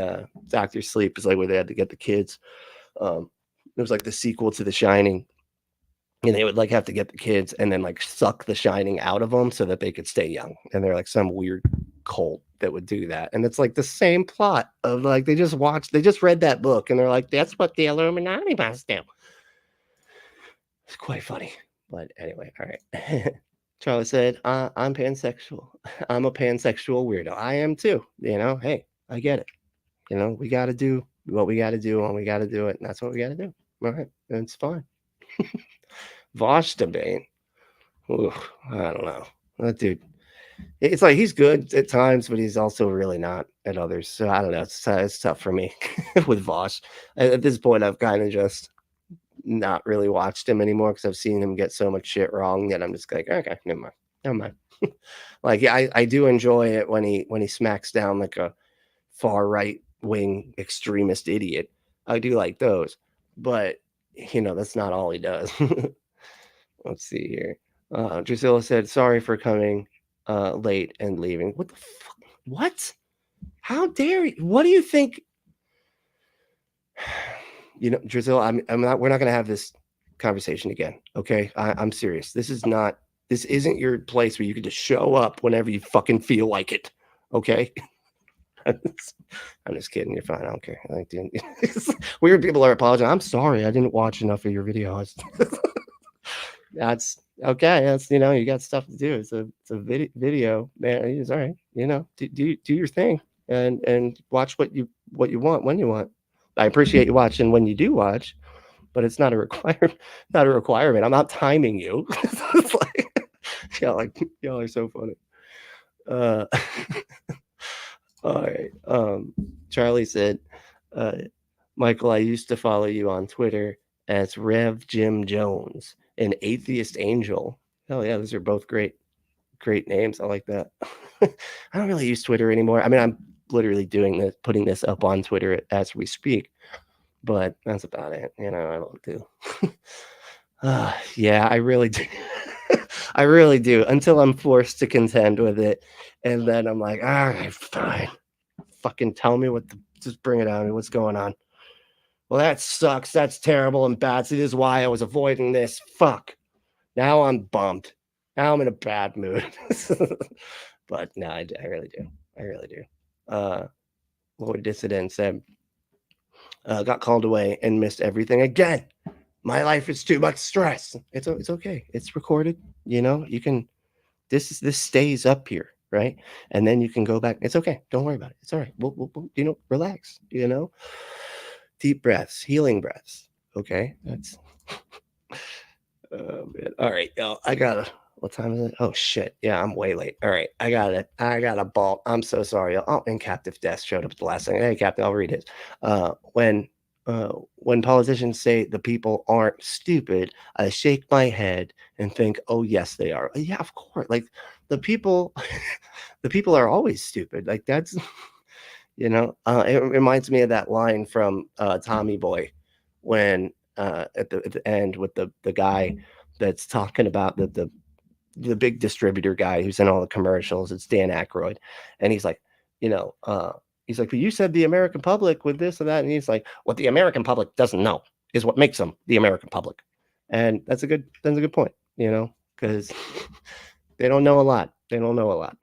Dr. Sleep is like where they had to get the kids. It was like the sequel to The Shining. And they would like have to get the kids and then like suck the shining out of them so that they could stay young. And they're like some weird cult that would do that. And it's like the same plot of like, they just read that book and they're like, that's what the Illuminati must do. It's quite funny. But anyway, all right. Charlie said, I'm pansexual. I'm a pansexual weirdo. I am too. Hey, I get it. We got to do what we got to do when we got to do it. And that's what we got to do. All right. And it's fine. Vosh debate. Ooh, I don't know. That dude, it's like he's good at times, but he's also really not at others. So I don't know. It's tough for me with Vosh. At this point, I've kind of just not really watched him anymore because I've seen him get so much shit wrong that I'm just like, okay, never mind. Like, yeah, I do enjoy it when he smacks down like a far right wing extremist idiot. I do like those, but that's not all he does. Let's see here. Drusilla said, sorry for coming late and leaving. What the fuck? What? How dare you? What do you think? Drusilla, we're not going to have this conversation again. Okay. I'm serious. This isn't your place where you can just show up whenever you fucking feel like it. Okay. I'm just kidding. You're fine. I don't care. Weird people are apologizing. I'm sorry. I didn't watch enough of your videos. That's okay. That's you got stuff to do. It's a video, man. It's all right. Do your thing and watch what you want when you want. I appreciate you watching when you do watch, but it's not a requirement. I'm not timing you. It's like, y'all are so funny. All right. Charlie said, Michael, I used to follow you on Twitter as Rev Jim Jones. and Atheist Angel. Oh yeah, those are both great names. I like that. I don't really use Twitter anymore. I mean, I'm literally doing this, putting this up on Twitter as we speak, but that's about it. I don't do. Yeah, I really do. I really do, until I'm forced to contend with it, and then I'm like, all right, fine. Fucking tell me just bring it on. What's going on? Well, that sucks. That's terrible and bad. See, this is why I was avoiding this. Fuck. Now I'm bummed. Now I'm in a bad mood. But no, I really do. I really do. Lord Dissident said, got called away and missed everything again. My life is too much stress. It's okay. It's recorded. You can. This stays up here, right? And then you can go back. It's okay. Don't worry about it. It's all right. We'll relax. Deep breaths, healing breaths. Okay, that's. Oh man. All right, y'all. What time is it? Oh shit. Yeah, I'm way late. All right, I got it. I got a ball. I'm so sorry, y'all. Oh, and Captive Death showed up at the last thing. Hey, Captain, I'll read his. When politicians say the people aren't stupid, I shake my head and think, oh yes, they are. Yeah, of course. Like the people, the people are always stupid. Like that's. It reminds me of that line from Tommy Boy when at the end with the guy that's talking about the big distributor guy who's in all the commercials. It's Dan Aykroyd, and he's like, he's like, but you said the American public with this and that, and he's like, what the American public doesn't know is what makes them the American public, and that's a good point, because they don't know a lot. They don't know a lot.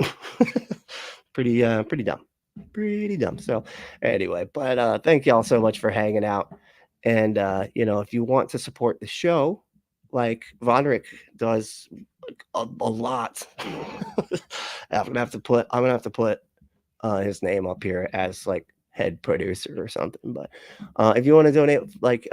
Pretty dumb. Pretty dumb. So anyway, but thank y'all so much for hanging out. And if you want to support the show, like Vonrick does a lot, I'm gonna have to put his name up here as like head producer or something. But if you want to donate like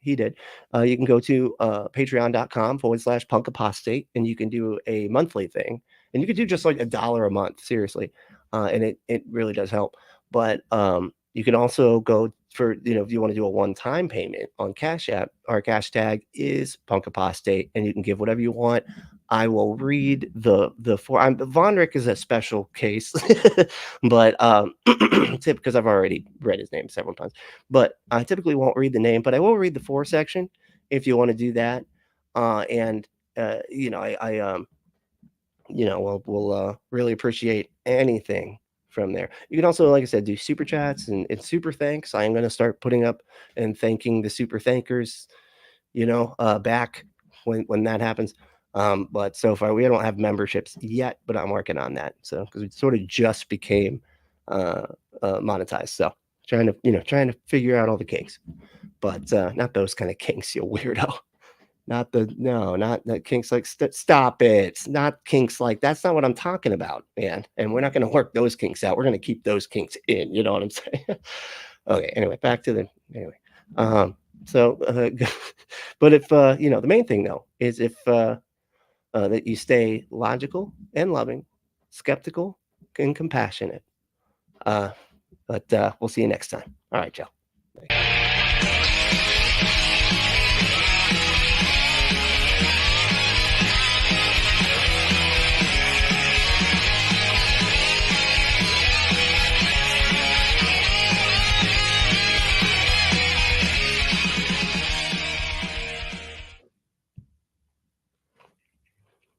he did, you can go to patreon.com/punk apostate, and you can do a monthly thing, and you can do just like $1 a month, seriously. And it really does help. But you can also go for, if you want to do a one-time payment on Cash App, our cash tag is Punk Apostate, and you can give whatever you want. I will read Vonrick is a special case, but because I've already read his name several times. But I typically won't read the name, but I will read the for section if you want to do that. We'll really appreciate anything from there. You can also, like I said, do super chats and super thanks. I am going to start putting up and thanking the super thankers, back when that happens. But so far we don't have memberships yet, but I'm working on that. So, because we sort of just became monetized. So trying to figure out all the kinks, but not those kind of kinks, you weirdo. Not the kinks like stop it. Not kinks like that's not what I'm talking about, man. And we're not going to work those kinks out. We're going to keep those kinks in. You know what I'm saying? Okay. Anyway, back to but if the main thing though is if that you stay logical and loving, skeptical and compassionate. But we'll see you next time. All right, Joe.